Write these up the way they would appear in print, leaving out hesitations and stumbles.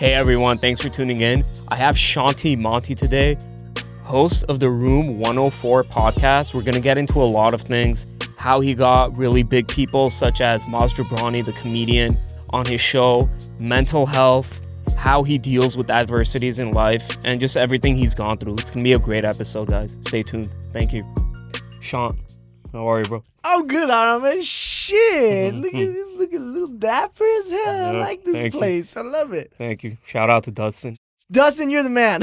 Hey everyone, thanks for tuning in. I have Shanti Manti today, host of the Room 104 podcast. We're going to get into a lot of things, how he got really big people such as Jobrani, the comedian, on his show, mental health, how he deals with adversities in life, and just everything he's gone through. It's going to be a great episode, guys. Stay tuned. Thank you. Shant, how are you, bro? I'm good, Arameh. Shit. Look at this. Look at little dapper as hell. I like this place. I love it. Thank you. Shout out to Dustin. Dustin, you're the man.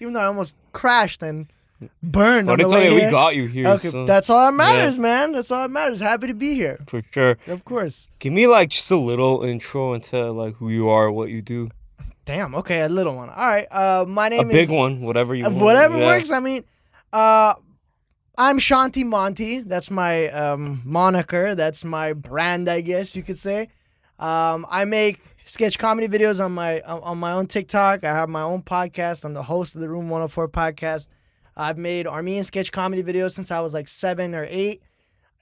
Even though I almost crashed and burned on the way we here. got you here. Okay, so. that's all that matters, man. That's all that matters. Happy to be here. For sure. Of course. Give me like just a little intro into like who you are, what you do. Damn. Okay, a little one. All right. My name is... A big one, whatever you want. Whatever works. I mean, I'm Shanti Manti. That's my moniker. That's my brand, I guess you could say. I make sketch comedy videos on my own TikTok. I have my own podcast. I'm the host of the Room 104 podcast. I've made Armenian sketch comedy videos since I was like 7 or 8.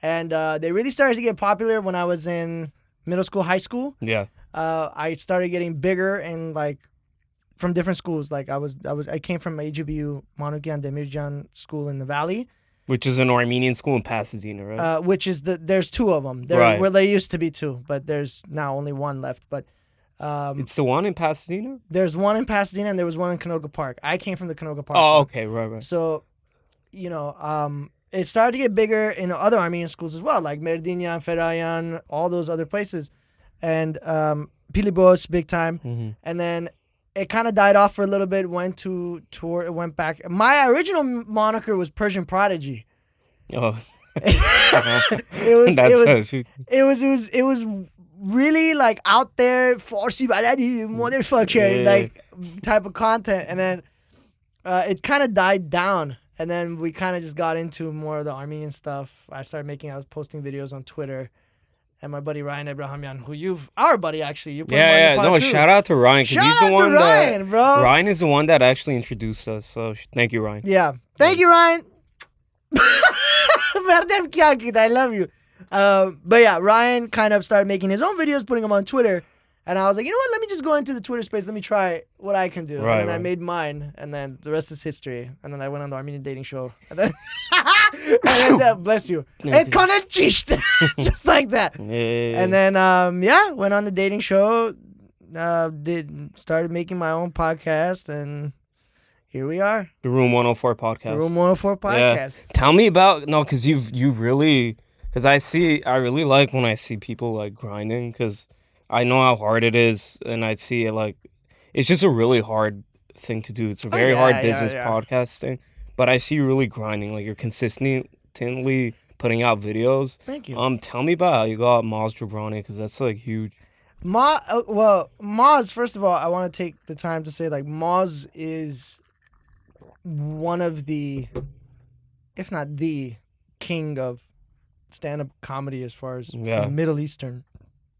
And they really started to get popular when I was in middle school, high school. Yeah. I started getting bigger and like from different schools. Like I came from AGBU Manukian Demirjan school in the Valley. Which is an Armenian school in Pasadena, right? There's 2 of them. Right. Well, there used to be 2, but there's now only 1 left. But it's the one in Pasadena? There's one in Pasadena and there was one in Canoga Park. I came from the Canoga Park. Oh, okay, right. So, it started to get bigger in other Armenian schools as well, like Merdinyan, Ferayan, all those other places. And Pilibos, big time. Mm-hmm. And then it kind of died off for a little bit, went back. My original moniker was Persian Prodigy. Oh. it was really like out there, Farsi baladi, motherfucker, like type of content. And then it kind of died down. And then we kind of just got into more of the Armenian stuff. I was posting videos on Twitter. And my buddy Ryan Abrahamian, our buddy actually, you put him on the pod too. Shout out to Ryan, because he's the one Ryan, bro. Ryan is the one that actually introduced us. So thank you, Ryan. Yeah, thank you, Ryan. I love you. But yeah, Ryan kind of started making his own videos, putting them on Twitter. And I was like, you know what? Let me just go into the Twitter space. Let me try what I can do. Right, and then I made mine. And then the rest is history. And then I went on the Armenian Dating Show. And then, bless you. Just like that. Yeah. And then, went on the dating show. Started making my own podcast. And here we are. The Room 104 podcast. The Room 104 podcast. Yeah. Tell me about, because you've really, because I really like when I see people like grinding, because I know how hard it is, and I see it like it's just a really hard thing to do. It's a very hard business podcasting, but I see you really grinding. Like you're consistently putting out videos. Thank you. Tell me about how you got Jobrani, because that's like huge. Moz. First of all, I want to take the time to say like Moz is one of the, if not the, king of stand-up comedy as far as Middle Eastern.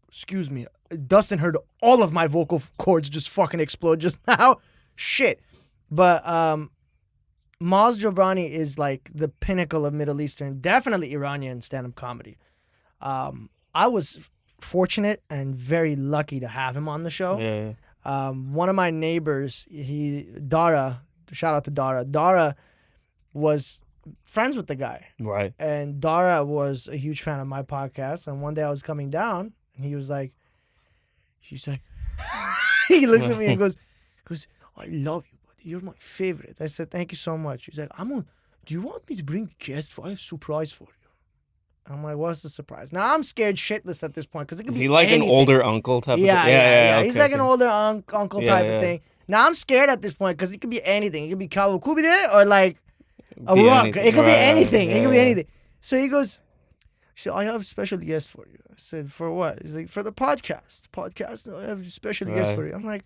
Excuse me. Dustin heard all of my vocal cords just fucking explode just now. Shit. But Jobrani is like the pinnacle of Middle Eastern, definitely Iranian stand-up comedy. I was fortunate and very lucky to have him on the show. Yeah. One of my neighbors, Dara, shout out to Dara. Dara was friends with the guy. Right. And Dara was a huge fan of my podcast. And one day I was coming down, and he looks at me and goes, I love you, buddy. You're my favorite. I said, thank you so much. He's like, do you want me to bring guests? I have a surprise for you. I'm like, what's the surprise? Now I'm scared shitless at this point, because it could be like anything. An older uncle type of thing? Yeah. Okay, He's like an older uncle type of thing. Now I'm scared at this point, because it could be anything. It could be Kavukubide or like a rock. Anything. It could be anything. It could be anything. So he said, I have a special guest for you. I said, for what? He's like, for the podcast. I have a special guest for you. I'm like,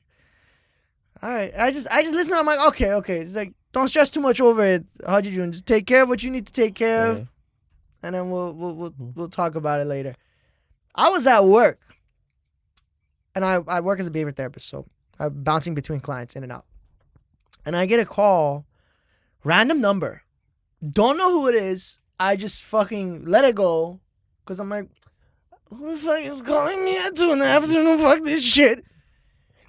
all right. I just listen. I'm like, okay. He's like, don't stress too much over it, Haji Jun. Just take care of what you need to take care of, and then we'll talk about it later. I was at work, and I work as a behavior therapist, so I'm bouncing between clients in and out. And I get a call, random number. Don't know who it is. I just fucking let it go, because I'm like, who the fuck is calling me at 2 in the afternoon? Fuck this shit.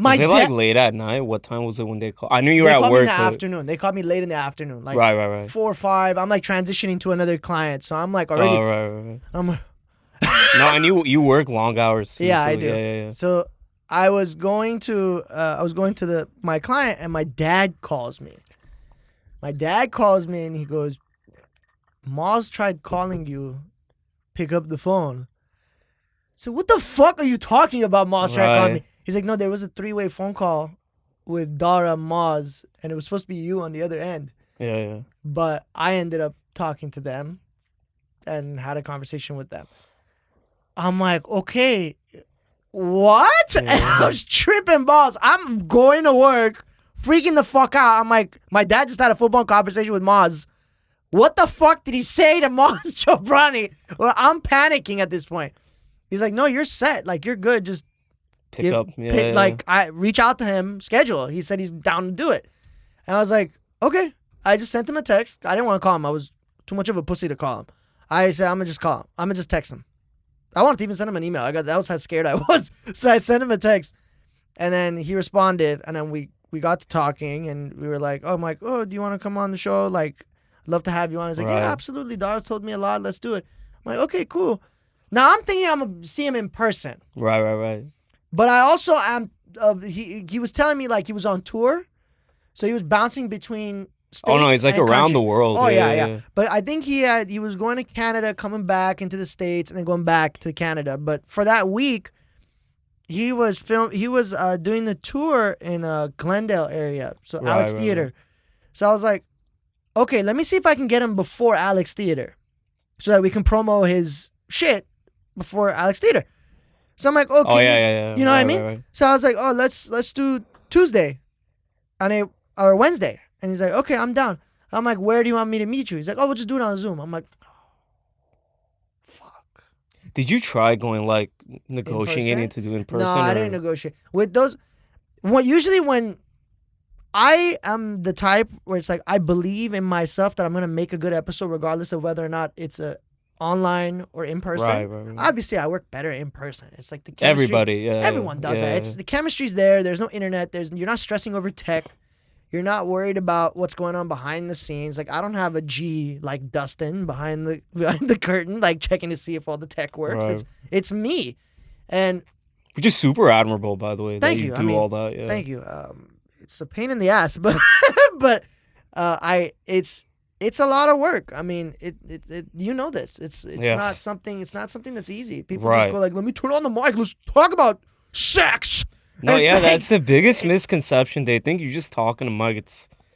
Was it like late at night? What time was it when they called? I knew you were at work. They called me in the afternoon. They called me late in the afternoon. Like right. 4 or 5. I'm like transitioning to another client. So I'm like already. Oh, right. I'm like, no, and you work long hours too. Yeah, so, I do. Yeah. So I was going to my client, and my dad calls me. My dad calls me and he goes, Maz tried calling you. Pick up the phone. So what the fuck are you talking about, Maz tried calling me? He's like, no, there was a 3-way phone call with Dara, Maz, and it was supposed to be you on the other end. Yeah. But I ended up talking to them and had a conversation with them. I'm like, okay, what? Yeah. And I was tripping balls. I'm going to work, freaking the fuck out. I'm like, my dad just had a full-blown conversation with Maz. What the fuck did he say to Maz Jobrani? Well, I'm panicking at this point. He's like, no, you're set. Like, you're good. Just pick up. Like, I reach out to him, schedule. He said he's down to do it. And I was like, okay. I just sent him a text. I didn't want to call him. I was too much of a pussy to call him. I said, I'm going to just call him. I'm going to just text him. I wanted to even send him an email. That was how scared I was. So I sent him a text. And then he responded. And then we got to talking. And we were like, oh, I'm like, oh, do you want to come on the show? Like, I'd love to have you on. He's like, yeah, absolutely. Dara told me a lot. Let's do it. I'm like, okay, cool. Now I'm thinking I'm going to see him in person. Right. But I also am, he was telling me like he was on tour. So he was bouncing between states. Oh, no, he's like around countries. the world. Oh, yeah. But I think he was going to Canada, coming back into the States, and then going back to Canada. But for that week, he was doing the tour in Glendale area. So Alex Theater. Right. So I was like, okay, let me see if I can get him before Alex Theater so that we can promo his shit before Alex Theater. So I'm like, okay. Oh, yeah. You know what I mean? Right. So I was like, oh, let's do Tuesday or Wednesday. And he's like, okay, I'm down. I'm like, where do you want me to meet you? He's like, oh, we'll just do it on Zoom. I'm like, fuck. Did you try going like negotiating to do in person? No, I didn't negotiate. With those, usually when I am the type where it's like I believe in myself that I'm going to make a good episode regardless of whether or not it's a online or in person. Right. Obviously, I work better in person. It's like the chemistry. Everyone does that. It's the chemistry's there. There's no internet. You're not stressing over tech. You're not worried about what's going on behind the scenes. Like, I don't have a G like Dustin behind the curtain, like checking to see if all the tech works. Right. It's me, and which is super admirable, by the way. Thank you. All that. Yeah. Thank you. It's a pain in the ass, but it's a lot of work. I mean, it you know this. It's not something that's easy. People just go like, let me turn on the mic. Let's talk about sex. No, that's the biggest misconception. They think you're just talking to Mike.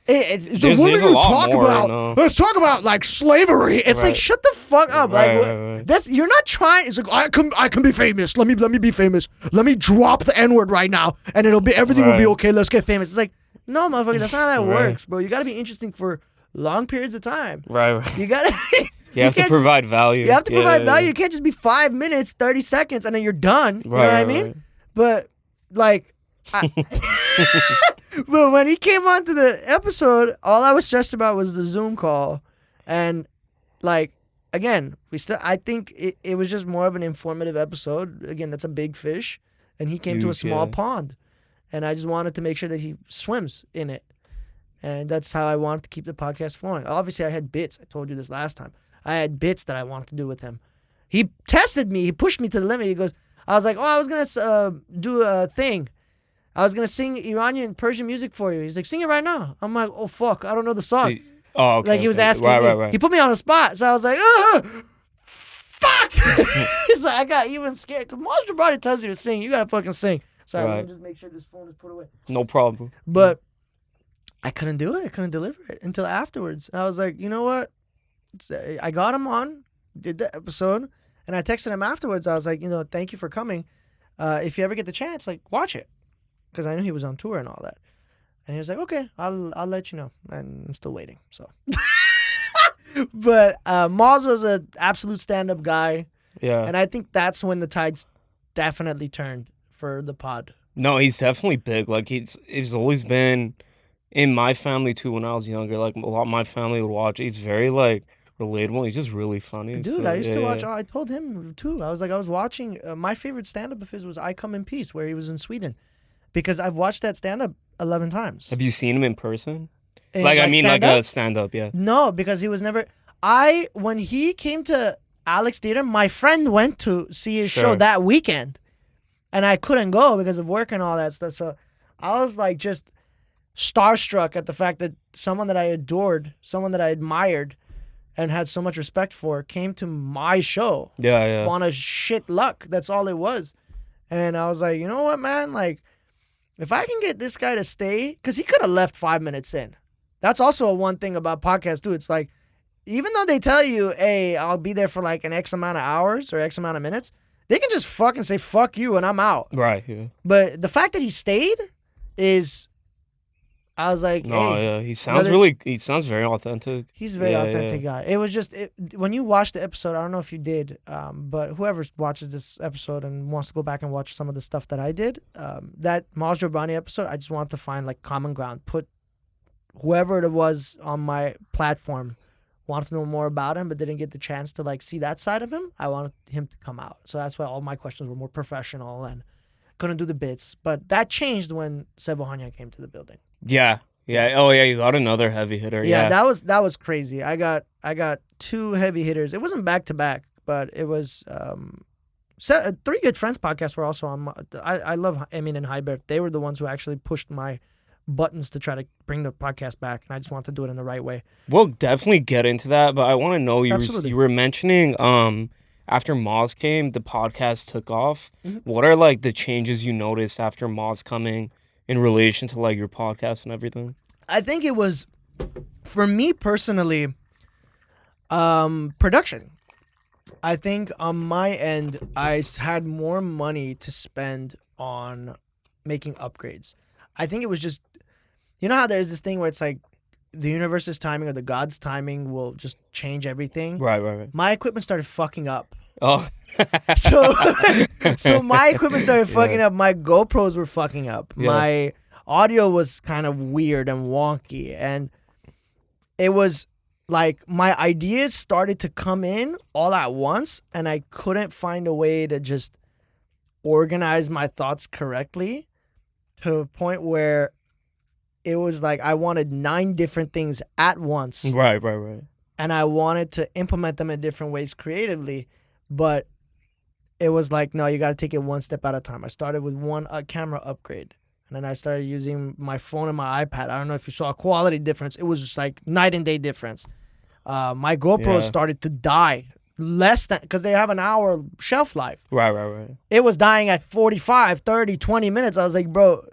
There's a lot more. Let's talk about like slavery. It's like, shut the fuck up. That's you're not trying. It's like I can be famous. Let me be famous. Let me drop the N-word right now, and everything will be okay. Let's get famous. It's like, no, motherfucker, that's not how that works, bro. You got to be interesting for long periods of time. Right. You got to. You have to provide value. You have to provide value. You can't just be 5 minutes, 30 seconds, and then you're done. You know what I mean? But like, but when he came onto the episode, all I was stressed about was the Zoom call, and like, again, I think it was just more of an informative episode. Again, that's a big fish, and he came to a small pond, and I just wanted to make sure that he swims in it, and that's how I wanted to keep the podcast flowing. Obviously, I had bits. I told you this last time. I had bits that I wanted to do with him. He tested me. He pushed me to the limit. He goes, I was like, oh, I was gonna do a thing. I was going to sing Iranian Persian music for you. He's like, sing it right now. I'm like, oh, fuck. I don't know the song. Oh, okay. Like, he was asking me. Right. He put me on the spot. So I was like, fuck. So I got even scared. Because most of your body tells you to sing. You got to fucking sing. So let me just make sure this phone is put away. No problem. But I couldn't do it. I couldn't deliver it until afterwards. And I was like, you know what? I got him on, did the episode, and I texted him afterwards. I was like, thank you for coming. If you ever get the chance, like, watch it. Because I knew he was on tour and all that. And he was like, okay, I'll let you know. And I'm still waiting, so. But Maz was an absolute stand-up guy. Yeah. And I think that's when the tides definitely turned for the pod. No, he's definitely big. Like, he's always been in my family, too, when I was younger. Like, a lot of my family would watch. He's very, like, relatable. He's just really funny. Dude, so, I used to watch. I told him, too. I was watching. My favorite stand-up of his was I Come in Peace, where he was in Sweden. because I've watched that stand-up 11 times. Have you seen him in person? Like I mean, like a stand-up, yeah. No, because he was never... When he came to Alex Theater, my friend went to see his show that weekend. And I couldn't go because of work and all that stuff. So I was like just starstruck at the fact that someone that I adored, someone that I admired and had so much respect for came to my show. Yeah. On a shit luck. That's all it was. And I was like, you know what, man? Like, if I can get this guy to stay, because he could have left 5 minutes in. That's also one thing about podcasts, too. It's like, even though they tell you, hey, I'll be there for like an X amount of hours or X amount of minutes, they can just fucking say, fuck you, and I'm out. Right, yeah. But the fact that he stayed is, I was like, hey. He sounds he sounds very authentic. He's a very authentic guy. It was just, when you watch the episode, I don't know if you did, but whoever watches this episode and wants to go back and watch some of the stuff that I did, that Jobrani episode, I just wanted to find like common ground, put whoever it was on my platform, wanted to know more about him, but didn't get the chance to like see that side of him. I wanted him to come out. So that's why all my questions were more professional and couldn't do the bits. But that changed when Sebohania came to the building. Yeah. Oh yeah, you got another heavy hitter. Yeah, that was crazy. I got 2 heavy hitters. It wasn't back to back, but it was 3 Good Friends podcasts were also on. I love Emin and Hybert. They were the ones who actually pushed my buttons to try to bring the podcast back, and I just want to do it in the right way. We'll definitely get into that, but I want to know, you were mentioning after Moz came, the podcast took off. Mm-hmm. What are like the changes you noticed after Moz coming in relation to like your podcast and everything? I think it was, for me personally, production. I think on my end, I had more money to spend on making upgrades. I think it was just, you know how there's this thing where it's like the universe's timing or the God's timing will just change everything? Right. My equipment started fucking up. Oh. So my equipment started fucking up. My GoPros were fucking up. Yeah. My audio was kind of weird and wonky. And it was like my ideas started to come in all at once, and I couldn't find a way to just organize my thoughts correctly to a point where it was like I wanted 9 different things at once. Right. And I wanted to implement them in different ways creatively, but it was like, no, you got to take it one step at a time. I started with a camera upgrade, and then I started using my phone and my iPad. I don't know if you saw a quality difference. It was just like night and day difference. My GoPro started to die less than, because they have an hour shelf life. Right. It was dying at 45, 30, 20 minutes. I was like, bro,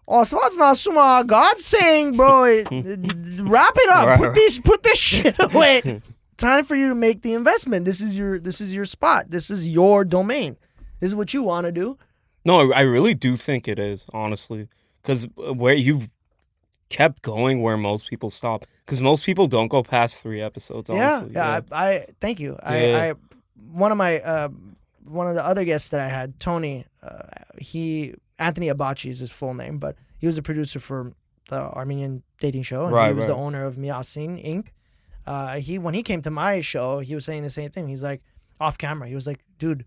Osman's not suma. God's saying, bro, wrap it up. Put this shit away. Time for you to make the investment. This is your spot. This is your domain. This is what you want to do. No, I really do think it is, honestly, because where you've kept going where most people stop, because most people don't go past 3 episodes. Honestly. Yeah. I thank you. Yeah. One of the other guests that I had, Tony, Anthony Abachi is his full name, but he was a producer for the Armenian Dating Show, and he was the owner of Miasin Inc. When he came to my show, he was saying the same thing. He's like, off camera, he was like, dude,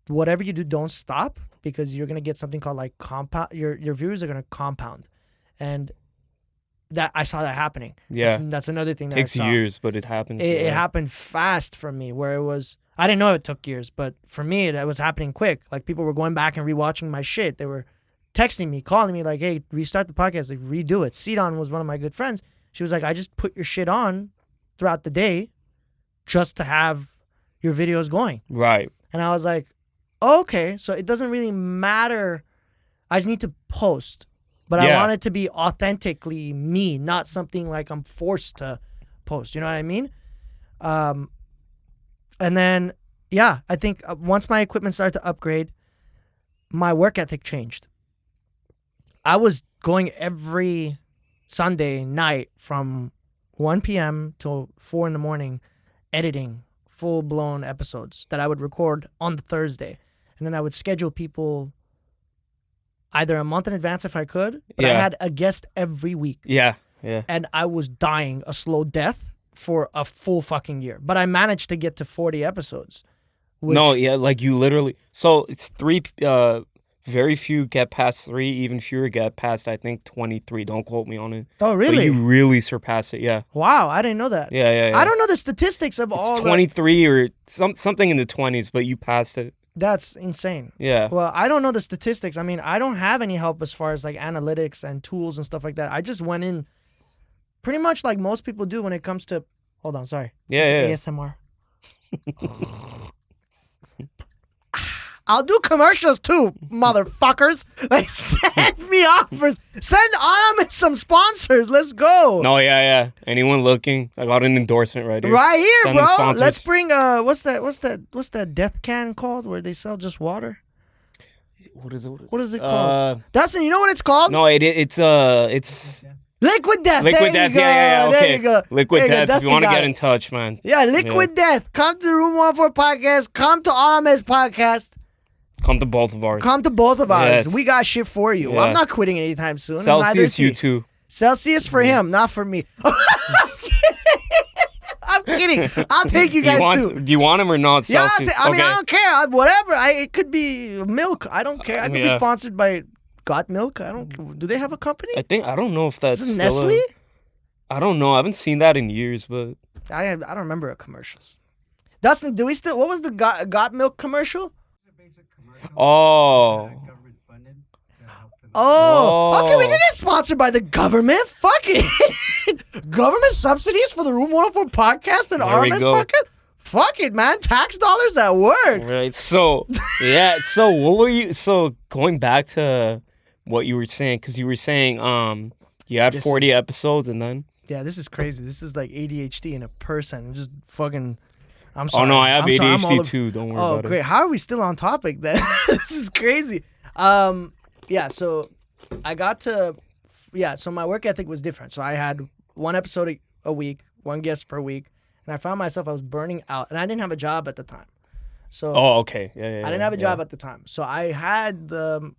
whatever you do, don't stop, because you're gonna get something called like compound. Your viewers are gonna compound, and that I saw that happening. Yeah, that's another thing that takes years, but it happens. It happened fast for me, where it was. I didn't know it took years, but for me, it was happening quick. Like, people were going back and rewatching my shit. They were texting me, calling me, like, hey, restart the podcast, like, redo it. Sidon was one of my good friends. She was like, I just put your shit on throughout the day just to have your videos going. Right. And I was like, oh, okay, so it doesn't really matter. I just need to post. But I want it to be authentically me, not something like I'm forced to post. You know what I mean? And then, I think once my equipment started to upgrade, my work ethic changed. I was going every Sunday night from 1 p.m. till 4 in the morning, editing full-blown episodes that I would record on the Thursday. And then I would schedule people either a month in advance if I could, but I had a guest every week. Yeah. And I was dying a slow death for a full fucking year. But I managed to get to 40 episodes. Like you literally... So it's 3... Very few get past 3. Even fewer get past, I think, 23. Don't quote me on it. Oh, really? But you really surpass it, yeah. Wow, I didn't know that. Yeah. I don't know the statistics of all. It's 23 or something in the 20s, but you passed it. That's insane. Yeah. Well, I don't know the statistics. I mean, I don't have any help as far as like analytics and tools and stuff like that. I just went in pretty much like most people do when it comes to. Hold on, sorry. Yeah. ASMR. I'll do commercials too, motherfuckers. Like, send me offers. Send Arameh some sponsors. Let's go. No, yeah. Anyone looking? I got an endorsement right here. Right here, Send bro. Let's bring what's that death can called where they sell just water? What is it? What is it called? Dustin, you know what it's called? No, it's Liquid Death. Liquid Death. Yeah. Okay. There you go. Liquid Death. If you want to get it. in touch, man. Yeah, Liquid Death. Come to the Room 104 podcast. Come to Arameh's podcast. Come to both of ours. Come to both of ours. Yes. We got shit for you. Yeah. I'm not quitting anytime soon. Celsius, you too. Celsius for him, not for me. I'm kidding. I'll take you guys too. Do you want him or not? Celsius? Yeah, I mean, I don't care. Whatever. It could be milk. I don't care. I could be sponsored by Got Milk. I don't. Do they have a company? I don't know if that's Is it Nestle? I don't know. I haven't seen that in years, but I don't remember commercials. Dustin, do we still? What was the Got Milk commercial? Oh. Okay, we can get sponsored by the government. Fuck it. Government subsidies for the Room 104 podcast and Arameh's podcast? Fuck it, man. Tax dollars at work. Right. So, yeah. So, what were you... So, going back to what you were saying, because you were saying you had 40 episodes and then... Yeah, this is crazy. This is like ADHD in a person. Just fucking... I'm sorry. Oh, no, I have ADHD too. Don't worry about it. Oh, great. How are we still on topic then? This is crazy. Yeah, so I got to... Yeah, so my work ethic was different. So I had one episode a week, one guest per week, and I found myself, I was burning out. And I didn't have a job at the time. So Oh, okay. Yeah. I didn't have a job at the time. So I had the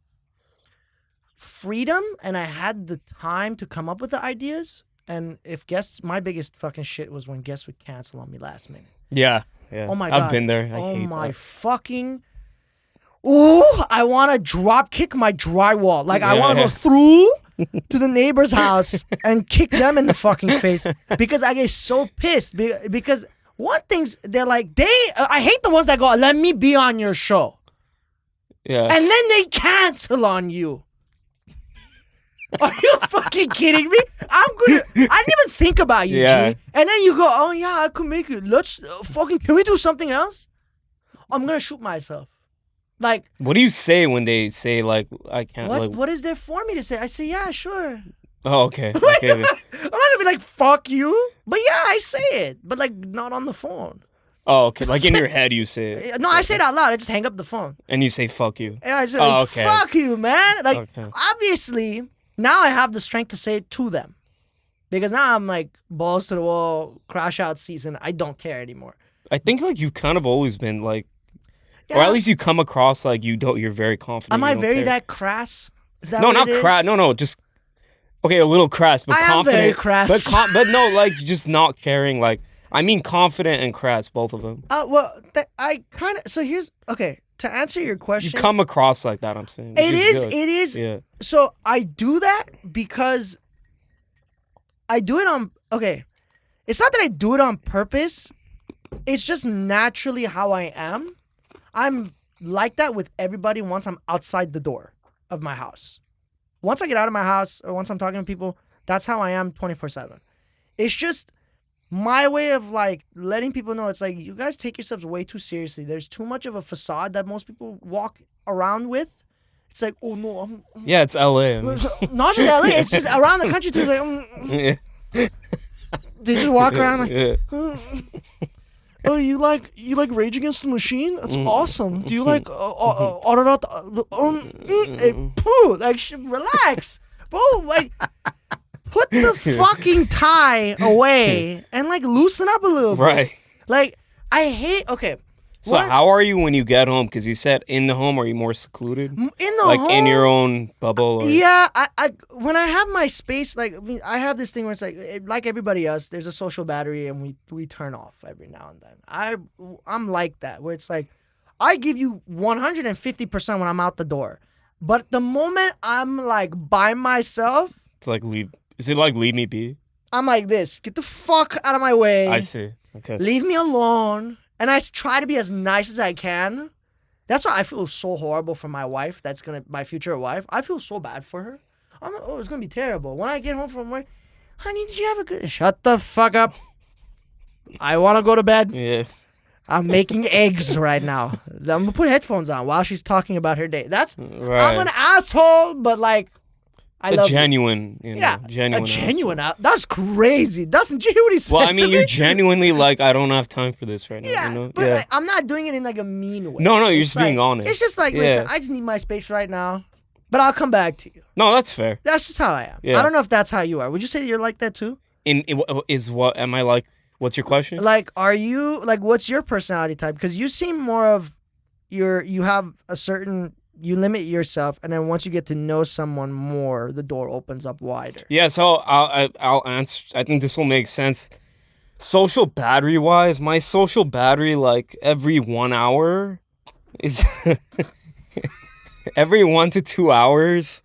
freedom and I had the time to come up with the ideas. And if guests... My biggest fucking shit was when guests would cancel on me last minute. Yeah. Oh my God. I've been there. I oh hate my that. fucking... Ooh, I want to drop kick my drywall. Like, I want to go through to the neighbor's house and kick them in the fucking face because I get so pissed. Because one thing's, they're like, I hate the ones that go, let me be on your show. Yeah. And then they cancel on you. Are you fucking kidding me? I didn't even think about you, Yeah. G. And then you go, oh yeah, I could make it. Let's can we do something else? I'm going to shoot myself. Like, what do you say when they say, like, I can't, what is there for me to say? I say, yeah, sure. Oh, okay. I'm not going to be like, fuck you. But yeah, I say it. But like, not on the phone. Oh, okay. Like in your head, you say it. No, I say it out loud. I just hang up the phone. And you say, fuck you. Yeah, I say, like, fuck you, man. Like, Okay. obviously... Now I have the strength to say it to them. Because now I'm like, balls to the wall, crash out season. I don't care anymore. I think like you've kind of always been like, Yeah. or at least you come across like you're very confident. Am I very care. that crass? Is that No, what not it is? crass. No, just, okay, a little crass, but I am confident. very crass. But no, like just not caring. Like, I mean confident and crass, both of them. Well, I kind of, so here's, okay, to answer your question. You come across like that, I'm saying. It is. Yeah. So I do that because I do it on, okay, it's not that I do it on purpose. It's just naturally how I am. I'm like that with everybody once I'm outside the door of my house. Once I get out of my house or once I'm talking to people, that's how I am 24/7. It's just my way of like letting people know it's like, you guys take yourselves way too seriously. There's too much of a facade that most people walk around with. It's like, oh no, Yeah, it's LA. I mean. not just LA, it's just around the country too. Like, Yeah. they just walk around like, Yeah. oh, you like Rage Against the Machine? That's awesome. Do you like Autodot? Poo, like relax, bro. Like, put the fucking tie away and like loosen up a little bit. Right. Like, I hate. Okay. So how are you when you get home? Because you said in the home, are you more secluded? In the like home, in your own bubble? Or... Yeah, I when I have my space, like I have this thing where it's like everybody else, there's a social battery and we turn off every now and then. I'm like that, where it's like I give you 150% when I'm out the door. But the moment I'm like by myself, It's like leave. Is it like leave me be? I'm like this. Get the fuck out of my way. I see. Okay. Leave me alone. And I try to be as nice as I can. That's why I feel so horrible for my wife. That's my future wife. I feel so bad for her. It's gonna be terrible. When I get home from work, honey, did you have a good? Shut the fuck up. I want to go to bed. Yeah. I'm making eggs right now. I'm gonna put headphones on while she's talking about her day. Right. I'm an asshole, but like, I love genuine. you. You know, Yeah, genuine. a genuine. That's crazy. Doesn't you hear what he said? Well, I mean, to you're me? genuinely like, I don't have time for this right now. Yeah, you know? but like, I'm not doing it in like a mean way. No, you're It's just being like, honest. It's just like, Yeah. listen, I just need my space right now, but I'll come back to you. No, that's fair. That's just how I am. Yeah. I don't know if that's how you are. Would you say you're like that too? Am I like? What's your question? Like, are you like? What's your personality type? Because you seem more of you have a certain. You limit yourself, and then once you get to know someone more, the door opens up wider. Yeah, so I'll answer. I think this will make sense. Social battery wise, my social battery like every 1 hour is every 1 to 2 hours.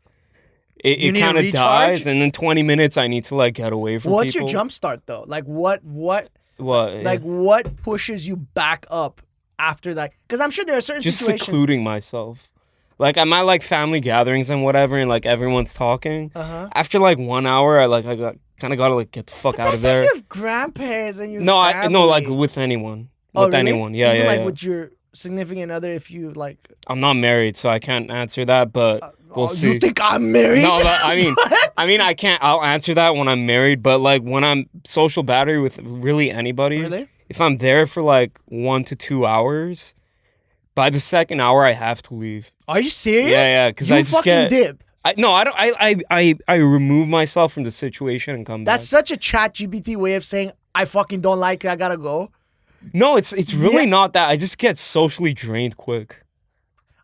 It kind of dies, and then 20 minutes I need to like get away from What's people. your jump start though? Like what? What? Like what pushes you back up after that? Because I'm sure there are certain Just situations. secluding myself. Like I'm at like family gatherings and whatever, and like everyone's talking. After like 1 hour, I kind of gotta like get the fuck out of there. Like your grandparents and your No, family. like with anyone. Oh, with really? anyone, yeah, Even yeah. like yeah. with your significant other, if you like. I'm not married, so I can't answer that, but we'll see. You think I'm married? No, but I mean, I can't. I'll answer that when I'm married, but like when I'm social battery with really anybody, Really? if I'm there for like 1 to 2 hours, by the second hour I have to leave. Are you serious? Yeah, because you I just fucking dip. I don't. I remove myself from the situation and come back. That's such a ChatGPT way of saying I fucking don't like it. I gotta go. No, it's really not that. I just get socially drained quick.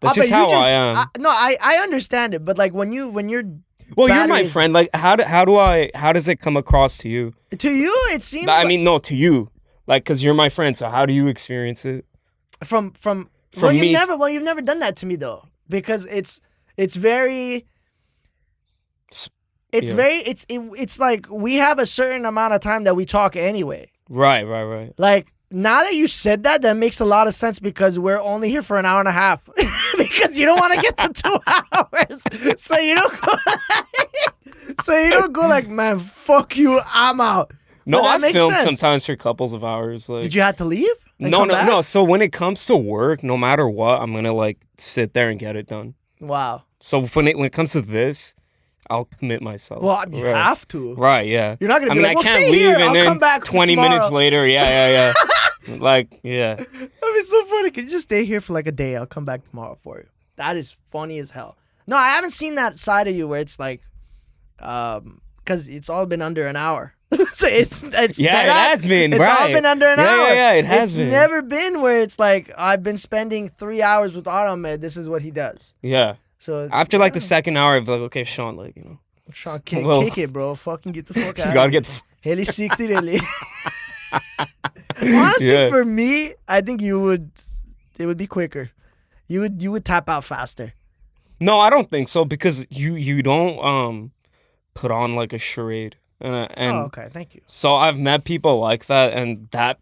That's but just how I am. I understand it, but like when you're well, you're my friend. Like how does it come across to you? To you, it seems. I mean, no, to you, like because you're my friend. So how do you experience it? From me, you've never done that to me though, because it's very. It's like we have a certain amount of time that we talk anyway. Right. Like now that you said that, that makes a lot of sense because we're only here for an hour and a half because you don't want to get to 2 hours, so you don't go. So you don't go like, man, fuck you, I'm out. No, I film sense. sometimes for couples of hours. Like, did you have to leave? No. So when it comes to work, no matter what, I'm gonna like sit there and get it done. Wow. So when it comes to this, I'll commit myself. Well, you have to. Right, yeah. You're not gonna be like, well, I can't stay leave here. and I'll then come back 20 tomorrow. minutes later, yeah. Like, yeah. That'd be so funny. Can you just stay here for like a day? I'll come back tomorrow for you. That is funny as hell. No, I haven't seen that side of you where it's like, because it's all been under an hour. So it's yeah, it has been. It's all been under an hour. Yeah, it has been. It's never been where it's like I've been spending 3 hours with Arameh. This is what he does. Yeah. So after like the second hour, I'd be like, okay, Sean, like Sean, kick it, bro. Fucking get the fuck out. You gotta get. Heli sikti really. Honestly, for me, I think it would be quicker. You would tap out faster. No, I don't think so because you don't put on like a charade. And okay, thank you. So I've met people like that, and that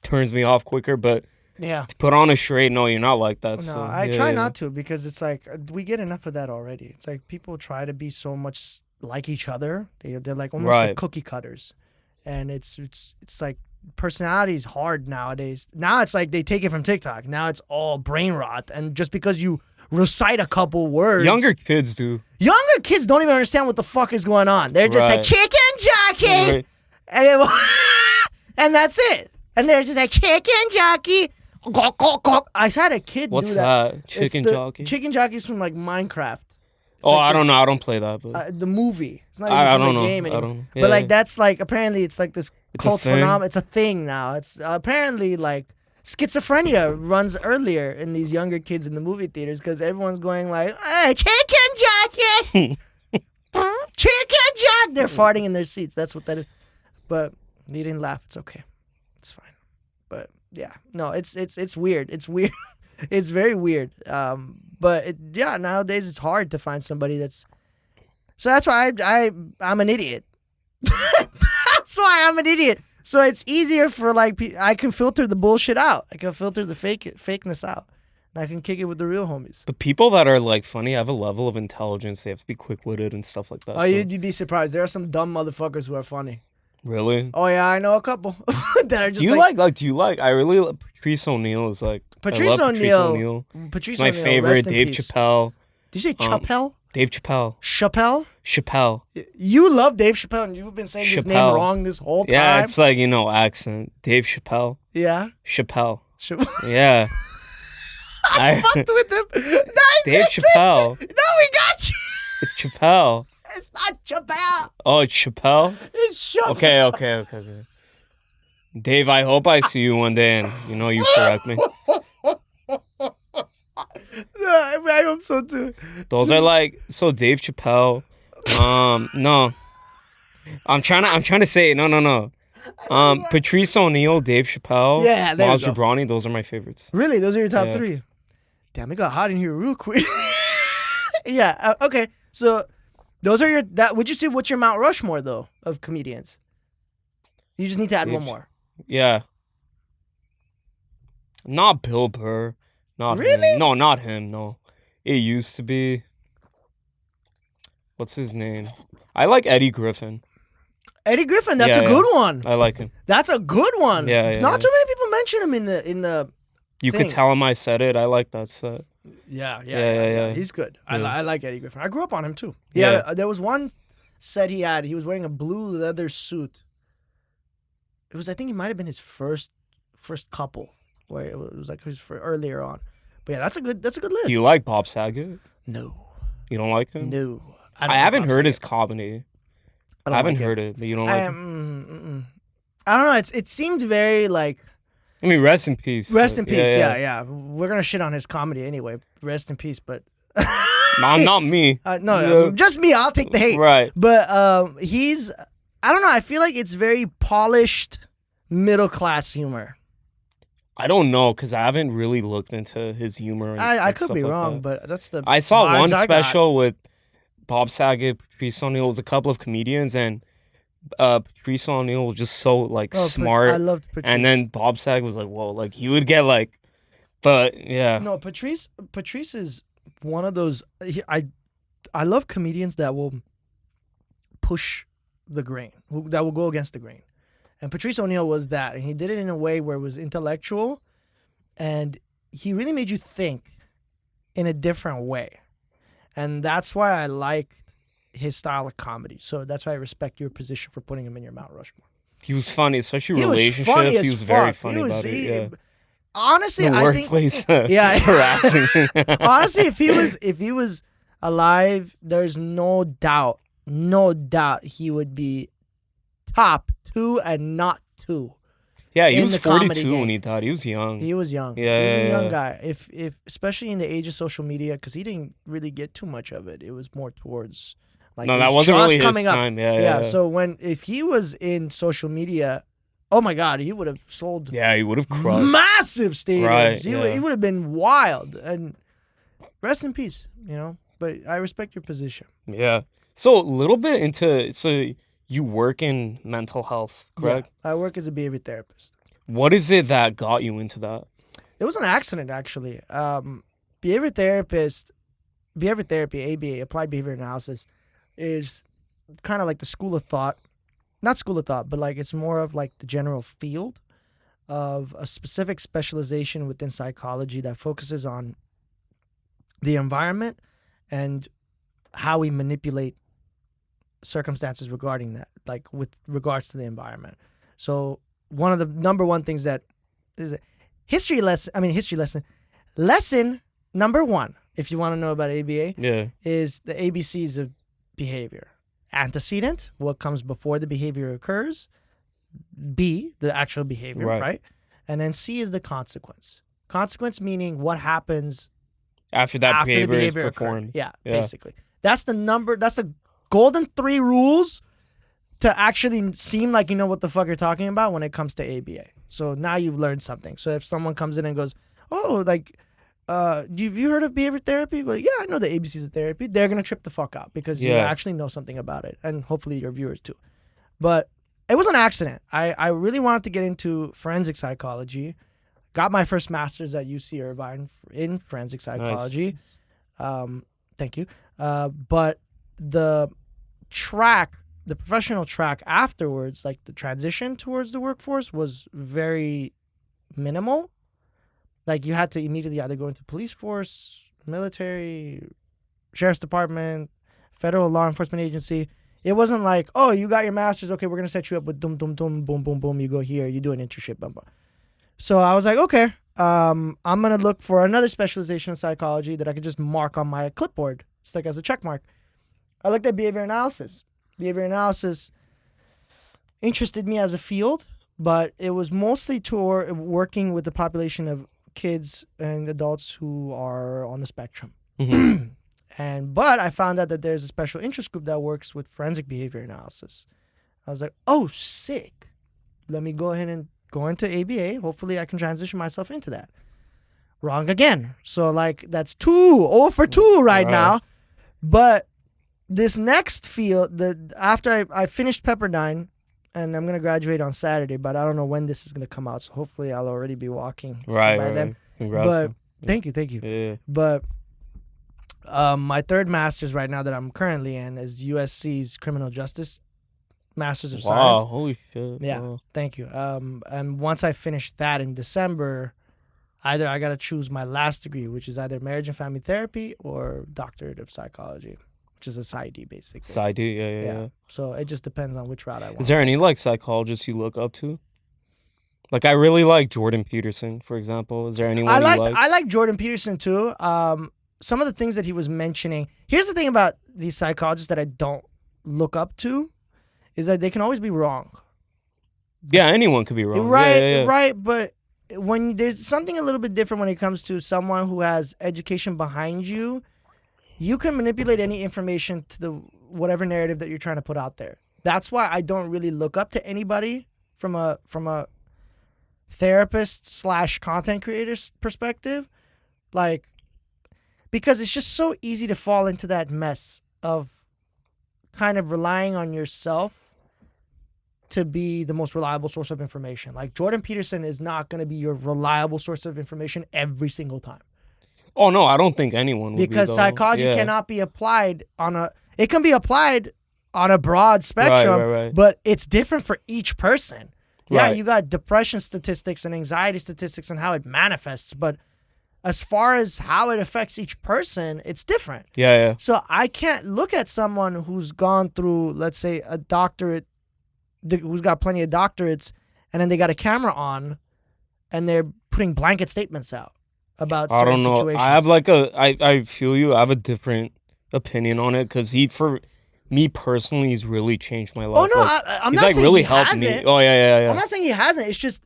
turns me off quicker. But to put on a charade, no, you're not like that. No, so, I try not to because it's like we get enough of that already. It's like people try to be so much like each other. They're like almost like cookie cutters, and it's like personality is hard nowadays. Now it's like they take it from TikTok. Now it's all brain rot, and just because you recite a couple words. Younger kids do. Younger kids don't even understand what the fuck is going on. They're just like, chicken jockey. Right. And that's it. And they're just like, chicken jockey. I had a kid What's do that. What's that? Chicken jockey? Chicken jockey's from like Minecraft. I don't know. I don't play that. But the movie. It's not even from the game anymore. I don't know. But like that's like, apparently it's like this cult thing? phenomenon. It's a thing now. It's apparently like schizophrenia runs earlier in these younger kids in the movie theaters because everyone's going like, hey, chicken jockey. Chicken jockey. They're farting in their seats. That's what that is. But you didn't laugh. It's okay. It's fine. But yeah, no, it's weird. It's weird. It's very weird. But nowadays it's hard to find somebody that's. So that's why I'm an idiot. That's why I'm an idiot. So it's easier for like I can filter the bullshit out. I can filter the fakeness out. And I can kick it with the real homies. But people that are like funny have a level of intelligence. They have to be quick-witted and stuff like that. Oh, so. You'd be surprised. There are some dumb motherfuckers who are funny. Really? Oh yeah, I know a couple that are just. Do you like? I really Patrice O'Neal is like. Patrice O'Neal. Patrice O'Neal. My favorite. Dave Chapelle. Did you say Chapelle? Dave Chapelle. Chapelle. You love Dave Chapelle, and you've been saying his name wrong this whole time. Yeah, it's like accent. Dave Chapelle. Yeah. Chapelle. Yeah. I fucked with him. Dave Chapelle. No, we got you. It's Chapelle. It's not Chapelle. Oh, it's Chapelle? It's Chapelle. Okay. Dave, I hope I see you one day and you correct me. I hope so too. Those are like Dave Chapelle. No. I'm trying to say it. No. Patrice O'Neal, Dave Chappelle, Jobrani, those are my favorites. Really? Those are your top three? Damn, it got hot in here real quick. Yeah. Okay. So those are would you say what's your Mount Rushmore though of comedians? You just need to add one more. Yeah. Not Bill Burr. Not really? Him. No, not him. No. It used to be. What's his name? I like Eddie Griffin. Eddie Griffin, that's a good one. I like him. That's a good one. Yeah. Not too many people mention him in the. You could tell him I said it. I like that set. Yeah. He's good. Yeah. I like Eddie Griffin. I grew up on him too. Yeah. There was one set he had. He was wearing a blue leather suit. It was. I think it might have been his first couple, where it was like his earlier on. But yeah, that's a good list. Do you like Bob Saget? No. You don't like him? No. I haven't heard his comedy. I haven't heard it, but you don't like it? I don't know. It seemed very like. I mean, rest in peace. Rest in peace. Yeah. We're gonna shit on his comedy anyway. Rest in peace, but. Not me. No, just me. I'll take the hate. Right. But he's. I don't know. I feel like it's very polished, middle class humor. I don't know because I haven't really looked into his humor. And I could be wrong, but that's the. I saw one special with Bob Saget, Patrice O'Neal. It was a couple of comedians, and Patrice O'Neal was just so smart. I loved Patrice. And then Bob Saget was like, "Whoa!" Like he would get like, but yeah. No, Patrice is one of those. I love comedians that will push the grain, that will go against the grain. And Patrice O'Neal was that, and he did it in a way where it was intellectual, and he really made you think in a different way. And that's why I liked his style of comedy. So that's why I respect your position for putting him in your Mount Rushmore. He was funny, especially relationships. He was very funny about it. Yeah. Honestly, I think workplace harassing. Honestly, if he was alive, there's no doubt he would be top 2 and not 2. Yeah, he was 42 when he died. He was young. He was young. Yeah, he was a young guy. If especially in the age of social media, because he didn't really get too much of it. It was more towards like that wasn't really his time. Yeah. So if he was in social media, oh my God, he would have sold. Yeah, he would have crushed massive stadiums. Right, He would have been wild. And rest in peace. But I respect your position. Yeah. So a little bit into you work in mental health, correct? Yeah, I work as a behavior therapist. What is it that got you into that? It was an accident, actually. Behavior therapy, ABA, applied behavior analysis, is kind of like the school of thought. Not school of thought, but like it's more of like the general field of a specific specialization within psychology that focuses on the environment and how we manipulate circumstances regarding that, like with regards to the environment. So one of the number one things that is history lesson number one, if you want to know about ABA, is the ABCs of behavior. Antecedent, what comes before the behavior occurs. B, the actual behavior, right? And then C is the consequence. Consequence meaning what happens after that behavior is performed. Yeah, basically. That's the golden 3 rules to actually seem like you know what the fuck you're talking about when it comes to ABA. So now you've learned something. So if someone comes in and goes, oh, like have you heard of behavior therapy? Well, yeah, I know the ABCs of therapy. They're going to trip the fuck out because you actually know something about it. And hopefully your viewers too. But it was an accident. I really wanted to get into forensic psychology. Got my first master's at UC Irvine in forensic psychology. Nice. Thank you. But the professional track afterwards, like the transition towards the workforce, was very minimal. Like you had to immediately either go into police force, military, sheriff's department, federal law enforcement agency. It wasn't like, oh, you got your master's. Okay, we're going to set you up with boom, boom, boom. You go here, you do an internship, boom, boom. So I was like, okay, I'm going to look for another specialization in psychology that I could just mark on my clipboard. It's like as a check mark. I looked at behavior analysis. Behavior analysis interested me as a field, but it was mostly working with the population of kids and adults who are on the spectrum. Mm-hmm. But I found out that there's a special interest group that works with forensic behavior analysis. I was like, oh, sick. Let me go ahead and go into ABA. Hopefully I can transition myself into that. Wrong again. So like that's 0 for 2 right now. But this next field, after I finished Pepperdine, and I'm going to graduate on Saturday, but I don't know when this is going to come out. So hopefully I'll already be walking by then. Congrats. But thank you. Yeah. But my third master's right now that I'm currently in is USC's Criminal Justice Masters of Science. Wow, holy shit. Yeah, wow. Thank you. And once I finish that in December, either I got to choose my last degree, which is either marriage and family therapy or doctorate of psychology. Which is a PsyD, basically. PsyD, yeah. So it just depends on which route I want. Is there any like psychologists you look up to? Like I really like Jordan Peterson, for example. Is there anyone you like? I like Jordan Peterson too. Some of the things that he was mentioning. Here's the thing about these psychologists that I don't look up to, is that they can always be wrong. Yeah, anyone could be wrong. Right, right. But when there's something a little bit different when it comes to someone who has education behind you. You can manipulate any information to the whatever narrative that you're trying to put out there. That's why I don't really look up to anybody from a therapist / content creator's perspective, like, because it's just so easy to fall into that mess of kind of relying on yourself to be the most reliable source of information. Like Jordan Peterson is not going to be your reliable source of information every single time. Oh, no, I don't think anyone would because psychology cannot be applied it can be applied on a broad spectrum, right. But it's different for each person. Yeah, you got depression statistics and anxiety statistics and how it manifests, but as far as how it affects each person, it's different. Yeah. So I can't look at someone who's gone through, let's say, a doctorate, who's got plenty of doctorates, and then they got a camera on, and they're putting blanket statements out about certain situations. I have I feel you. I have a different opinion on it because for me personally, he's really changed my life. Oh no, I'm not saying really helped me. Oh yeah. I'm not saying he hasn't. It's just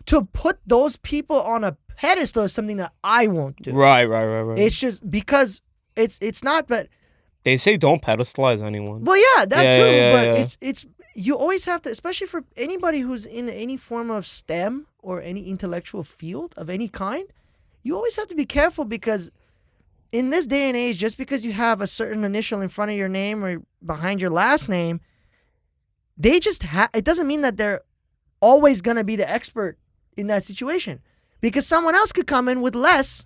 to put those people on a pedestal is something that I won't do. Right. It's just because it's not. But they say don't pedestalize anyone. Well, yeah, that's true. But it's you always have to, especially for anybody who's in any form of STEM or any intellectual field of any kind. You always have to be careful because in this day and age, just because you have a certain initial in front of your name or behind your last name, they just it doesn't mean that they're always going to be the expert in that situation. Because someone else could come in with less